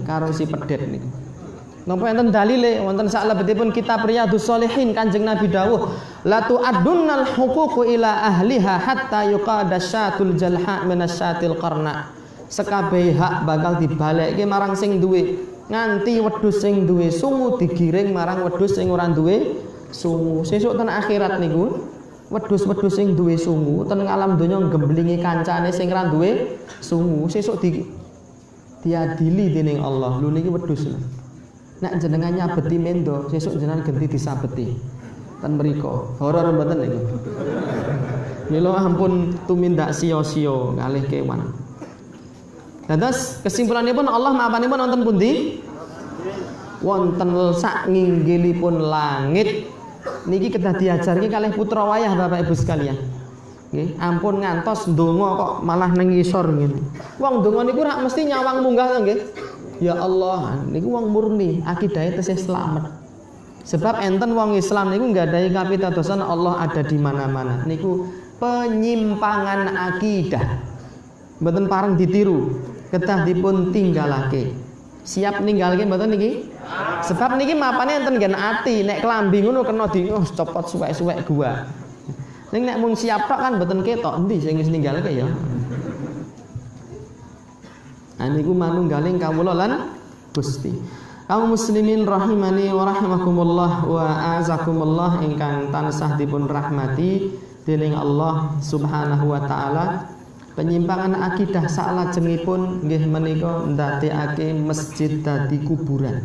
karo si pedhet niku. Napa enten dalile wonten salebetipun kitab Riyadhus Shalihin Kanjeng Nabi dawuh la tu'addunnal huququ ila ahliha hatta yuqada syatul jalha minasyatil qarna. Sekabeh hak bakal dibalekke marang sing duwe nganti wedhus sing duwe sungu digiring marang wedhus sing ora duwe sungu. Sesuk ten akhirat niku wedhus-wedhus sing duwe sungu ten alam donya gemblingi kancane sing ora duwe sungu. Sesuk diadili dening Allah. Lho niki wedhus. Nek jenengan nyabeti mendo, sesuk jenengan genti disabeti. Ten mriku. Horor mboten niku. Mila ampun tumindak sia-sia kalih kewan. Dados kesimpulanipun Allah mapanipun wonten pundi? Wonten sak nginggilipun langit. Niki kedah diajarke kalih putra wayah Bapak Ibu sekalian. Nggih, ampun ngantos ndonga kok malah ning ngisor ngene. Wong ndonga niku rak mesti nyawang munggah nggih. Ya Allah, niku wong murni, akidahe tesih slamet. Sebab enten wong Islam niku nggadahi kapitadosan Allah ada di mana-mana. Niku penyimpangan akidah. Mboten pareng ditiru, kedah dipun tinggalake. Siap ninggalke mboten niki? Sebab niki mapane enten nggen ati, nek klambi ngono kena di copot suwek-suwek gua. Ning nek mung siap tok kan mboten ketok endi sing wis ninggalke ya. Niku manunggaling kawula lan Gusti. Kaum muslimin rahimani wa rahimakumullah wa azakumullah ingkang tansah dipun rahmati dening Allah Subhanahu wa taala. Penyimpangan akidah salajengipun nggih menika ndadekake masjid dadi kuburan.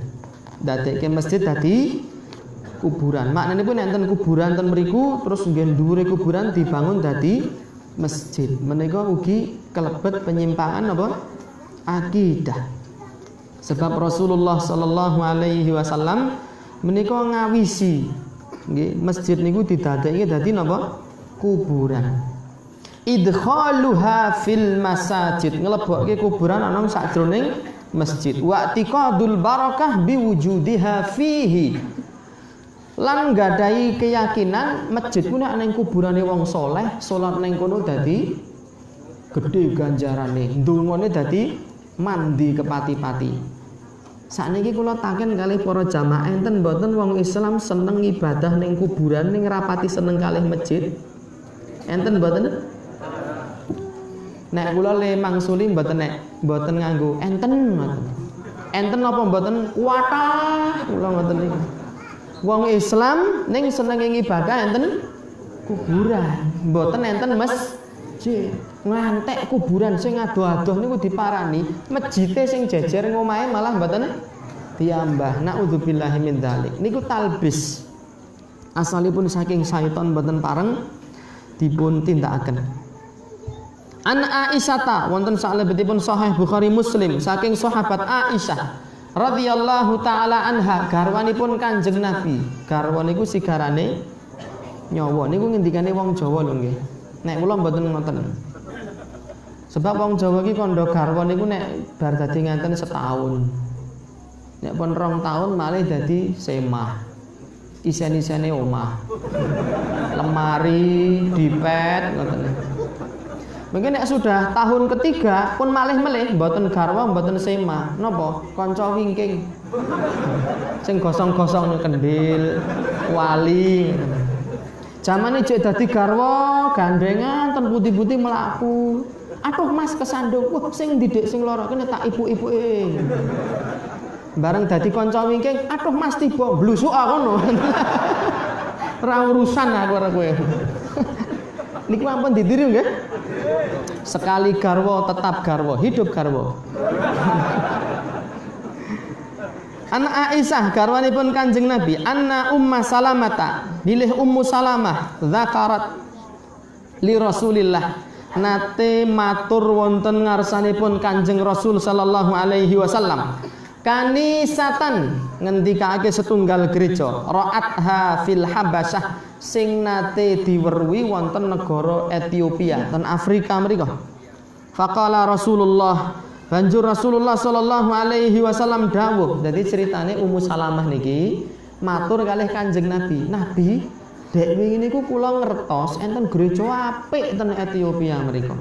Ndadekake masjid dadi kuburan. Maknanipun enten kuburan ten mriku terus nggih dhuwure kuburan dibangun dadi masjid. Menika ugi kelebet penyimpangan apa? Akidah. Sebab Rasulullah sallallahu alaihi wasallam menika ngawisi nggih masjid niku didadekake dadi napa? Kuburan. Idkhaluha fil masajid, nglebokke kuburan ana sakjroning masjid. Wa tiqadul barakah biwujudiha fihi. Lan gadahi keyakinan masjid ku nek ning kuburane wong saleh, salat ning kono dadi gedhe ganjarane. Ndongane dadi mandi kepati-pati. Sakniki kula taken kalih para jamaah enten mboten wong Islam seneng ibadah ning kuburan ning rapati seneng kalih masjid. Enten mboten? Nek kula le mangsuli mboten nganggo enten mboten. Enten apa mboten kuatah kula ngoten niku. Wong Islam ning seneng ibadah enten kuburan, mboten enten masjid. Ngantek kuburan sing adoh-adoh niku diparani, masjide sing jejer ngomahe malah mboten diambah. Naudzubillahi min dzalik. Niku talbis. Asalipun saking syaitan mboten pareng dipun tindakaken. An Aisyata wonten salebetipun Sahih Bukhari Muslim saking sahabat Aisyah radhiyallahu taala anha garwanipun Kanjeng Nabi. Garwa niku sigarane nyawa niku ngendikane wong Jawa lho nggih. Nek kula mboten ngoten. Sebab wong Jawa iki kandha garwa niku nek bar dadi ngenten setahun. Nek pun 2 tahun malih dadi semah. isen-isene omah. Lemari, dipet ngoten. Mungkin nek sudah tahun ketiga pun malih-melih mboten garwa, mboten sema. Napa? Kanca wingking. Sing gosong-gosong kendil, wali. Jamane jek dadi garwa, gandengan ten putih-putih mlaku. Aduh Mas kesandung. Wah, sing didik sing lara kene tak ibu-ibuke. Bareng dadi kanca wingking, aduh Mas tiba blusuk ngono. Ora urusan aku karo kowe. Niku ampun ditiru nggih. Sekali garwa tetap garwa, hidup garwa. Ana Aisyah garwanipun Kanjeng Nabi, anna Umma Salamata, bilih Ummu Salamah zakarat li Rasulillah. Nate matur wonten ngarsanipun Kanjeng Rasul sallallahu alaihi wasallam. Kanisatan ngendikake setunggal gereja, ra'atha fil Habasyah sing nate diweruhi wonten negara Ethiopia ten Afrika mriku. Faqala Rasulullah, banjur Rasulullah sallallahu alaihi wasallam dawuh. Dadi ceritane Ummu Salamah niki matur kalih Kanjeng Nabi. Nabi, dek wingi niku kula ngertos enten gereja apik ten Ethiopia mriku.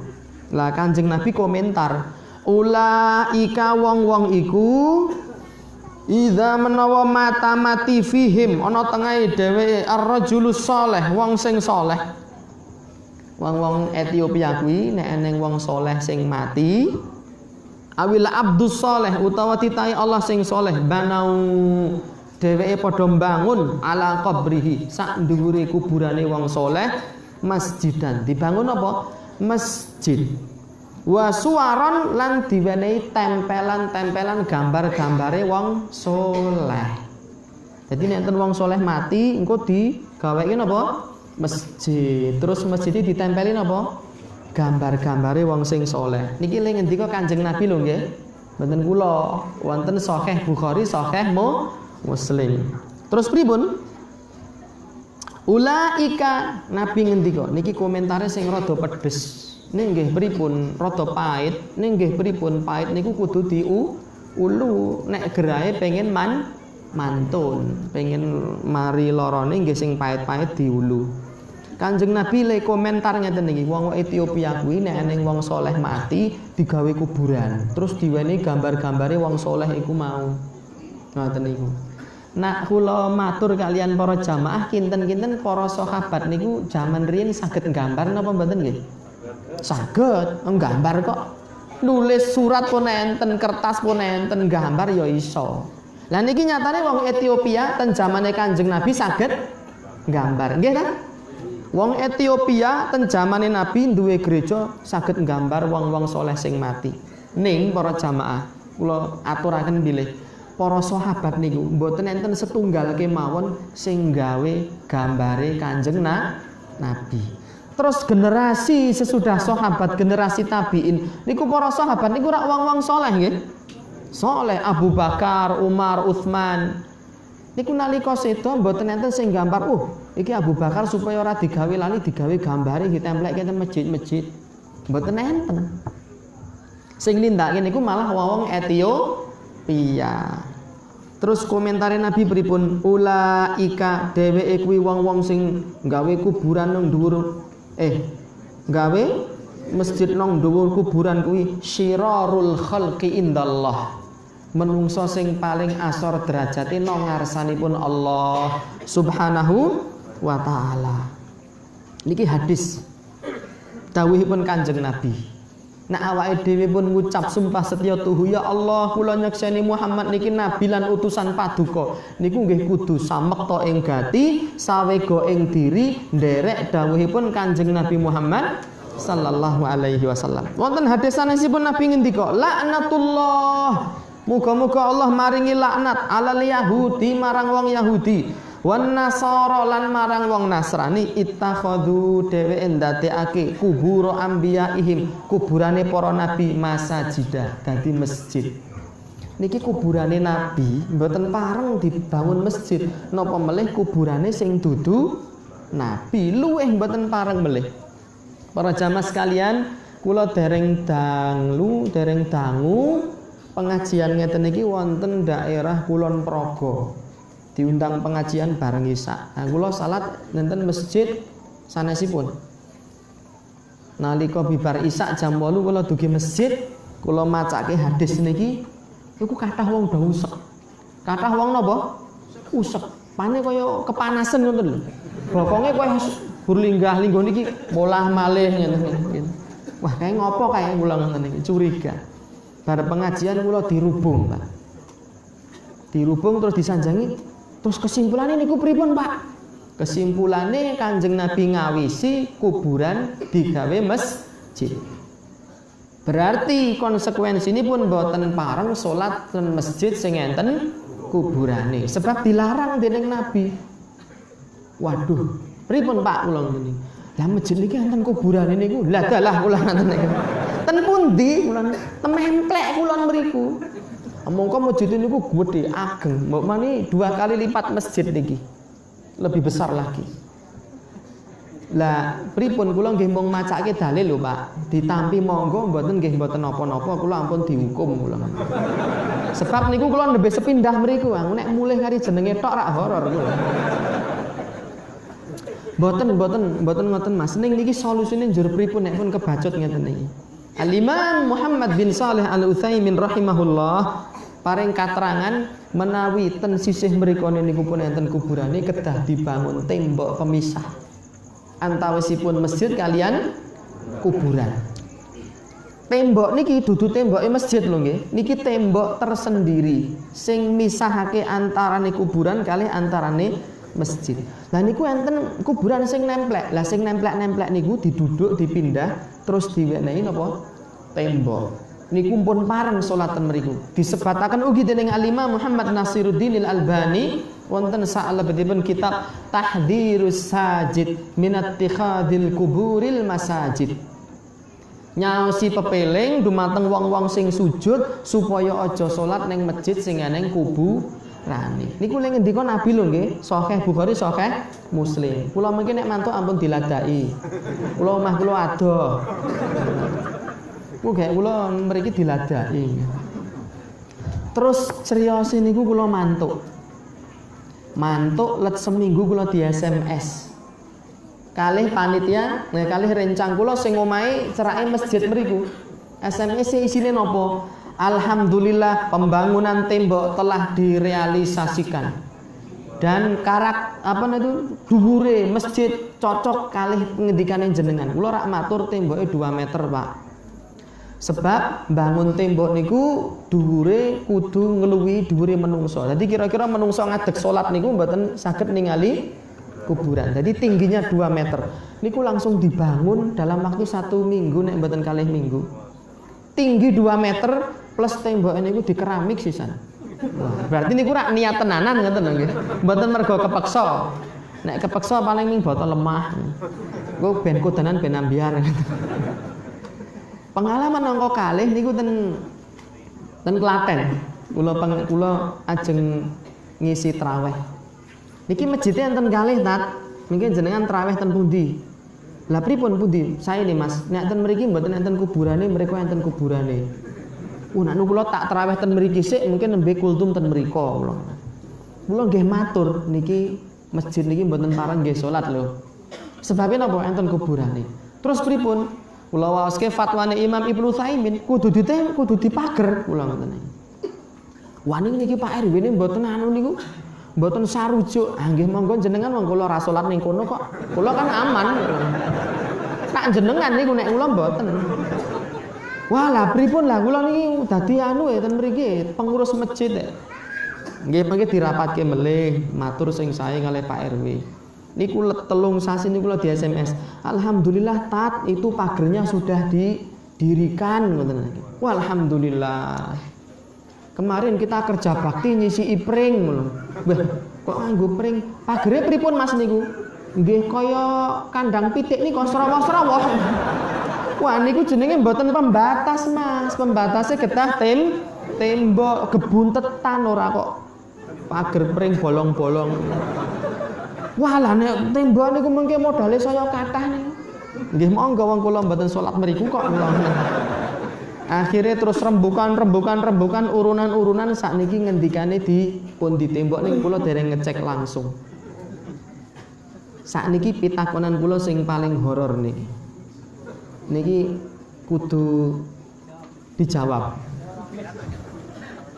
Lah Kanjeng Nabi komentar, ulaika wong-wong iku idza menawa mati fihim ana tengahe dheweke ar-rajulus saleh, wong sing saleh. Wong-wong Ethiopia kuwi nek eneng wong saleh sing mati, awil abdus saleh utawa titahe Allah sing saleh, banau dheweke padha mbangun ala qabrihi sak dhuwure kuburane wong saleh masjidan. Dibangun apa? Masjid. Wa suwaron lan diwenehi tempelan-tempelan gambar-gambare wong soleh. Jadi nek enten wong soleh mati engko digaweke napa? Masjid. Terus masjid ditempelin apa? Gambar-gambare wong sing soleh. Niki lek ngendika Kanjeng Nabi lho nggih. Mboten kula. Wonten Sahih Bukhari, Sahih Muslim. Terus pripun? Ulaika Nabi ngendika. Niki komentare sing rada pedes. Ning nggih pripun rada pahit, ning nggih pripun pahit niku kudu diulu. Nek gerahe pengen mantun, pengen mari larane nggih sing pahit-pahit diulu. Kanjeng Nabi le komentar ngeten niki, wong Ethiopia kuwi nek eneng wong soleh mati digawe kuburan, terus diwenehi gambar-gambare wong soleh iku mau. Ngoten niku. Nak kula matur kalian para jamaah kinten-kinten para sahabat niku jaman riyin saged nggambar napa mboten nggih? Saged nggambar kok. Nulis surat pun enten, kertas pun enten, gambar ya iso. Lah niki nyatane wong Ethiopia ten zamane Kanjeng Nabi saged nggambar. Nggih kan? Wong Ethiopia ten zamane Nabi duwe gereja saged nggambar wong-wong soleh sing mati. Ning para jamaah kula aturaken bilih para sahabat niku mboten enten setunggal kemawon sing gawe gambare Kanjeng Nabi. Terus generasi sesudah sahabat, generasi tabiin niku para sahabat niku rak wong-wong soleh nggih. Soleh Abu Bakar, Umar, Utsman. Niku nalika sedo mboten enten sing gambar, iki Abu Bakar supaya ora digawe lali digawe gambare ditempleke teng masjid-masjid. Mboten enten. Sing nindakake niku malah wong Ethiopia. Terus komentare Nabi pripun? Ulaika dheweke kuwi wong-wong sing gawe kuburan nang dhuwur gawe masjid nang dhuwur kuburan kuwi syirarul khalqi indallah. Menungso sing paling asor derajate nang ngarsanipun Allah Subhanahu wa taala. Niki hadis dawuhipun Kanjeng Nabi. Nek awake dhewe pun ngucap sumpah setya tuhu, ya Allah kula nyekseni Muhammad niki nabi lan utusan paduka, niku nggih kudu samekta ing gati, sawega ing diri nderek dawuhipun Kanjeng Nabi Muhammad sallallahu alaihi wasallam. Wonten hadis sanesipun Nabi ngendika, laknatullah, muga-muga Allah maringi laknat alal Yahudi marang wong Yahudi, wan Nasara lan marang wong Nasrani, ittakhadhu dheweke ndadekake kubur anbiyaihim, kuburane para nabi masajidah dadi masjid. Niki kuburane nabi mboten pareng dibangun masjid, napa melih kuburane sing dudu nabi luwih mboten pareng melih. Para jamaah sekalian, kula dereng dangu pengajian ngeten niki wonten daerah Kulon Progo. diundang pengajian bareng Isya. Nah, kula salat nenten masjid sanesipun. Nalika bibar Isya jam 8 kula dugi masjid, kula macake hadis niki, iku kathah wong do usek. Kathah wong napa? Usek. Pane kaya kepanasan ngoten lho. Bokonge kaya berlinggah-linggah niki bolah malih ngene. Wah, kae ngopo kae kula ngoten niki, curiga. Bar pengajian kula dirubung, Pak. Dirubung terus disanjangi. Terus kesimpulannya niku pripun, Pak? Kesimpulannya Kanjeng Nabi ngawisi kuburan digawe masjid. Berarti konsekuensi ini pun boten pareng salat ten masjid sing enten kuburane. Sebab dilarang dening Nabi. Waduh, pripun Pak kula ngene. Lah masjid niki enten kuburane niku. Lah dalah kula ngoten niku. Ten pundi kula tememplek kula mriku. Mongko masjid niku gedhe ageng. Mbok mani 2 kali lipat masjid niki. Lebih besar lagi. Lah pripun kula nggih mung macake dalil lho Pak. Ditampi monggo mboten nggih mboten napa-napa kula ampun dihukum kula. Sebab niku kula nembe sepindah mriku, nek mulih kari jenenge tok rak horor kula. Mboten ngoten Mas. Ning niki solusine njur pripun nek pun kebacut ngeten niki. Al-Imam Muhammad bin Shalih Al-Utsaimin rahimahullah paring katerangan menawi ten sisih mriku niku pun enten kuburane kedah dibangun tembok pemisah antawisipun masjid kalian kuburan. Tembok niki dudu temboke masjid lho nggih. Niki tembok tersendiri sing misahake antarane kuburan kalih antarane masjid. Lah niku enten kuburan sing nemplek. Lah sing nemplek-nemplek niku diduduk dipindah terus diwenehi napa? Tembok. Niku pun pareng salatan mriku. Disebataken ugi dening Al-Imam Muhammad Nasiruddin Al-Albani wonten salebetipun kitab Tahdhirus Sajid min Ittikhadil Kuburil Masajid. Nyaosi pepeling dumateng wong-wong sing sujud supaya aja salat ning masjid sing eneng kuburane. Niku lek ngendika Nabi lho nggih, Sahih Bukhari, Sahih Muslim. Kula mungkin nek mantuk ampun diladai. Kula omah kula adoh. Kula mriki diladai. Terus criyose niku kula mantuk. Mantuk let seminggu kula di SMS. Kalih panitia, kalih rencang kula sing omahe cerake masjid mriku. SMS isine napa? Alhamdulillah pembangunan tembok telah direalisasikan. Dan dhuwure masjid cocok kalih ngendikane jenengan. Kula rak matur temboke 2 meter, Pak. Sebab bangun tembok niku dhuwure kudu ngluwihi dhuwure menungso. Jadi kira-kira menungso ngadeg salat niku mboten saged ningali kuburan. Jadi tingginya 2 meter. Niku langsung dibangun dalam waktu 1 minggu nek mboten kalih minggu. Tinggi 2 meter plus tembok niku di keramik sisan. Wah, berarti niku rak niat tenanan ngoten lho nggih. Mboten mergo kepeksa. Nek kepeksa paling ming botol lemah. Engko ben kudanan ben ambiar. Pengalaman nangka kalih niku ten Klaten. Kula ajeng ngisi traweh. Niki masjidnya enten kalih tat. Mungkin jenengan traweh ten pundi? Lah pripun pundi? Saya nih Mas, nek enten mriki mboten enten kuburane, mriku enten kuburane. Nek kula tak traweh ten mriki sik mungkin nembe kultum ten mriko kula. Kula nggih matur niki masjid niki mboten pareng nggih salat lho. Sebabnya napa enten kuburane. Terus pripun? Kula waoske fatwane Imam Ibnu Utsaimin kudu dipager kula ngoten iki. Wani niki Pak RW ne mboten anu niku. Mboten sarujuk. Ah nggih monggo jenengan wong kula ra salat ning kono kok. Kula kan aman. Tak jenengan niku nek kula mboten. Wah lah pripun lah kula niki dadi anu ten mriki pengurus masjid. Nggih mengke dirapatke melih matur sing sae kalih Pak RW. Niku telung sasi niku kula di SMS. Alhamdulillah tat itu pagernya sudah didirikan ngoten iki. Walhamdulillah. Kemarin kita kerja bakti nyisi ipring ngono. Wah, kok nganggo pring? Pagere pripun Mas niku? Nggih kaya kandang pitik niku srawa-srawa. Wah niku jenenge mboten pembatas Mas. Pembatasnya getah tembok gebuntetan ora kok. Pager pring bolong-bolong. Wah lah nek tembok niku mengke modale saya kathah niku. Nggih monggo wong kula mboten salat mriku kok kula. Akhirnya terus rembukan urunan sakniki ngendikane pun ditembok ning kula dereng ngecek langsung. Sakniki pitakonan kula sing paling horor niki. Niki kudu dijawab.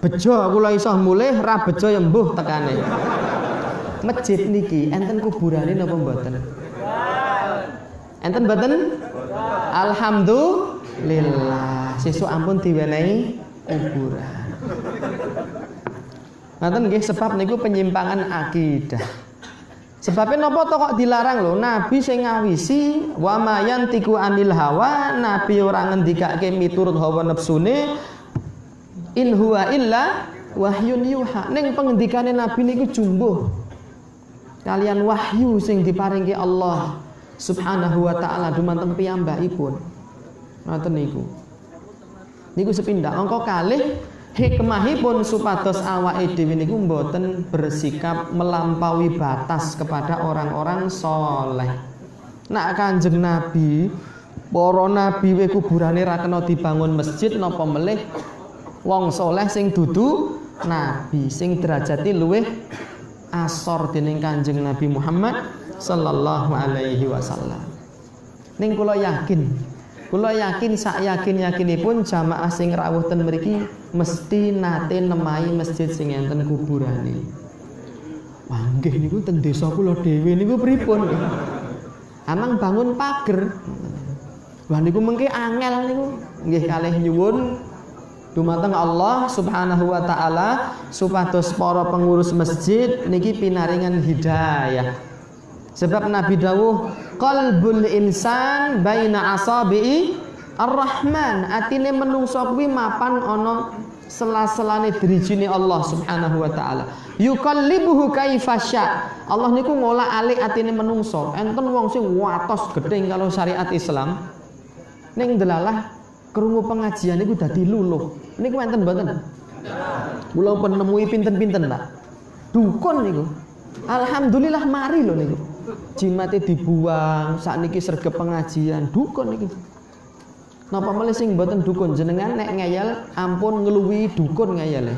Bejo kula iso mulih, ra bejo ya mbuh tekane. Masjid niki enten kuburane napa mboten? Enten mboten? Alhamdulillah. Sesuk ampun diwenehi kuburan. Ngoten nggih sebab niku penyimpangan akidah. Sebabnya napa to kok dilarang lho? Nabi sing ngawisi wa mayantiku anil hawa, Nabi ora ngendikake miturut hawa nepsune. In huwa illa wahyun yuha. Ning pengendikane Nabi niku jumbuh kalian wahyu sing diparingi Allah Subhanahu wa taala dumateng piyambakipun. Ngoten niku. Niku sepindah angka kalih hikmahipun supados awake dhewe niku mboten bersikap melampaui batas kepada orang-orang soleh. Nak Kanjeng Nabi, para nabi we kuburane ra kena dibangun masjid napa melih wong soleh sing dudu nabi sing derajate luwih asor dening Kanjeng Nabi Muhammad sallallahu alaihi wasallam. Ning kula yakin sak yakinipun jamaah sing rawuh ten mriki mesti nate nemahi masjid sing enten kuburane. Wah nggih niku teng desa kula dhewe niku pripun? Amang bangun pager. Wah niku mengke angel niku. Nggih kalih nyuwun dumateng Allah Subhanahu wa taala supados para pengurus masjid niki pinaringan hidayah. Sebab Nabi dawuh qalbul insan baina asabi'i ar-rahman, atine menungso kuwi mapan ana sela-selane drijine Allah Subhanahu wa taala. Yuqallibuhu kaifasya. Allah niku ngolah-alik atine menungso. Enten wong sing watos gedeng kalau syariat Islam. Ning delalah krungu pengajian niku dadi luluh. Niku enten mboten? Kula pun nemui pinten-pinten, Pak. Dukun niku. Alhamdulillah mari lho niku. Jimate dibuang, sakniki sregep pengajian, dukun niki. Napa melih sing mboten dukun jenengan nek ngeyel ampun ngeluwi dukun ngeyel.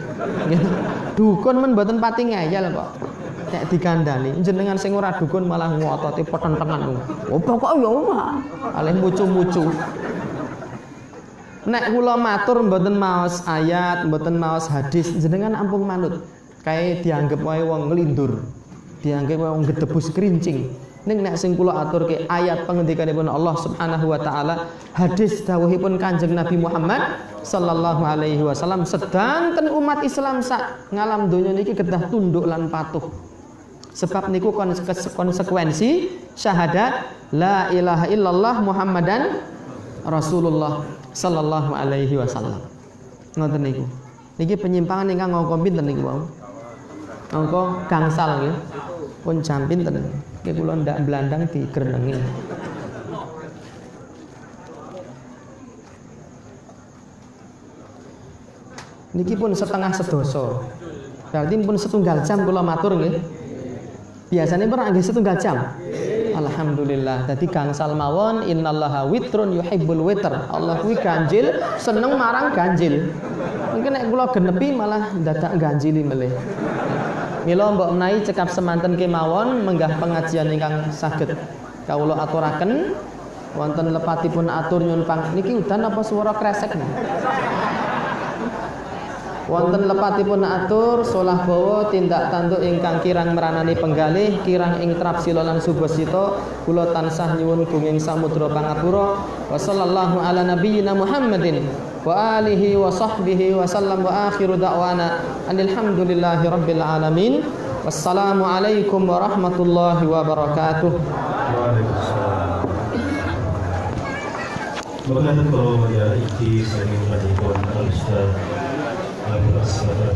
Dukun men mboten pati ngeyel kok. Nek dikandani jenengan sing ora dukun malah ngotote petentengan. Oh pokok ya ora. Alih mucu-mucu. Nek kula matur mboten maos ayat, mboten maos hadis, jenengan ampun manut. Kae dianggep wae wong nglindur. Dianggap wong gedebus kerincing. Ning nek sing kula aturke ayat pengendikanipun Allah Subhanahu wa taala, hadis dawuhipun Kanjeng Nabi Muhammad sallallahu alaihi wasallam, sedanten umat Islam sak ngalam donya niki kedah tunduk lan patuh. Sebab niku konsekuensi syahadat la ilaha illallah Muhammadan Rasulullah sallallahu alaihi wasallam. Ngoten niku. Niki penyimpangan ingkang nganggo pinten niku wau? Angka gangsal nggih. Pun jam pinten. Nggih kula ndak blandang digrenengi. Niki pun setengah sedoso. Berarti pun setunggal jam kula matur nggih. Biasanya pernah nggih setunggal jam. Alhamdulillah. Dadi gangsal mawon innallaha witrun yuhibbul witr. Allah kuwi ganjil, seneng marang ganjil. Mungkin nek kula genepi malah dadak ganjili melih. Mila mbok menawi cekap semanten kemawon menggah pengajian ingkang saged kawula aturaken wonten lepatipun atur nyuwun niki udan apa swara kresek nih? Wonten lepatipun atur solah bawa tindak tanduk ingkang kirang meranani penggalih kirang ing trapsila lan subasita kula tansah nyuwun gunging samudra pangapura wa sallallahu ala nabiyyina Muhammadin wa alihi wa sahbihi wa sallam wa akhiru da'wana alhamdulillahi rabbil alamin. Wassalamu alaikum warahmatullahi wabarakatuh. Waalaikumsalam. Maka kalau ya iki sering menyebut Al-Ustaz Abdul Asad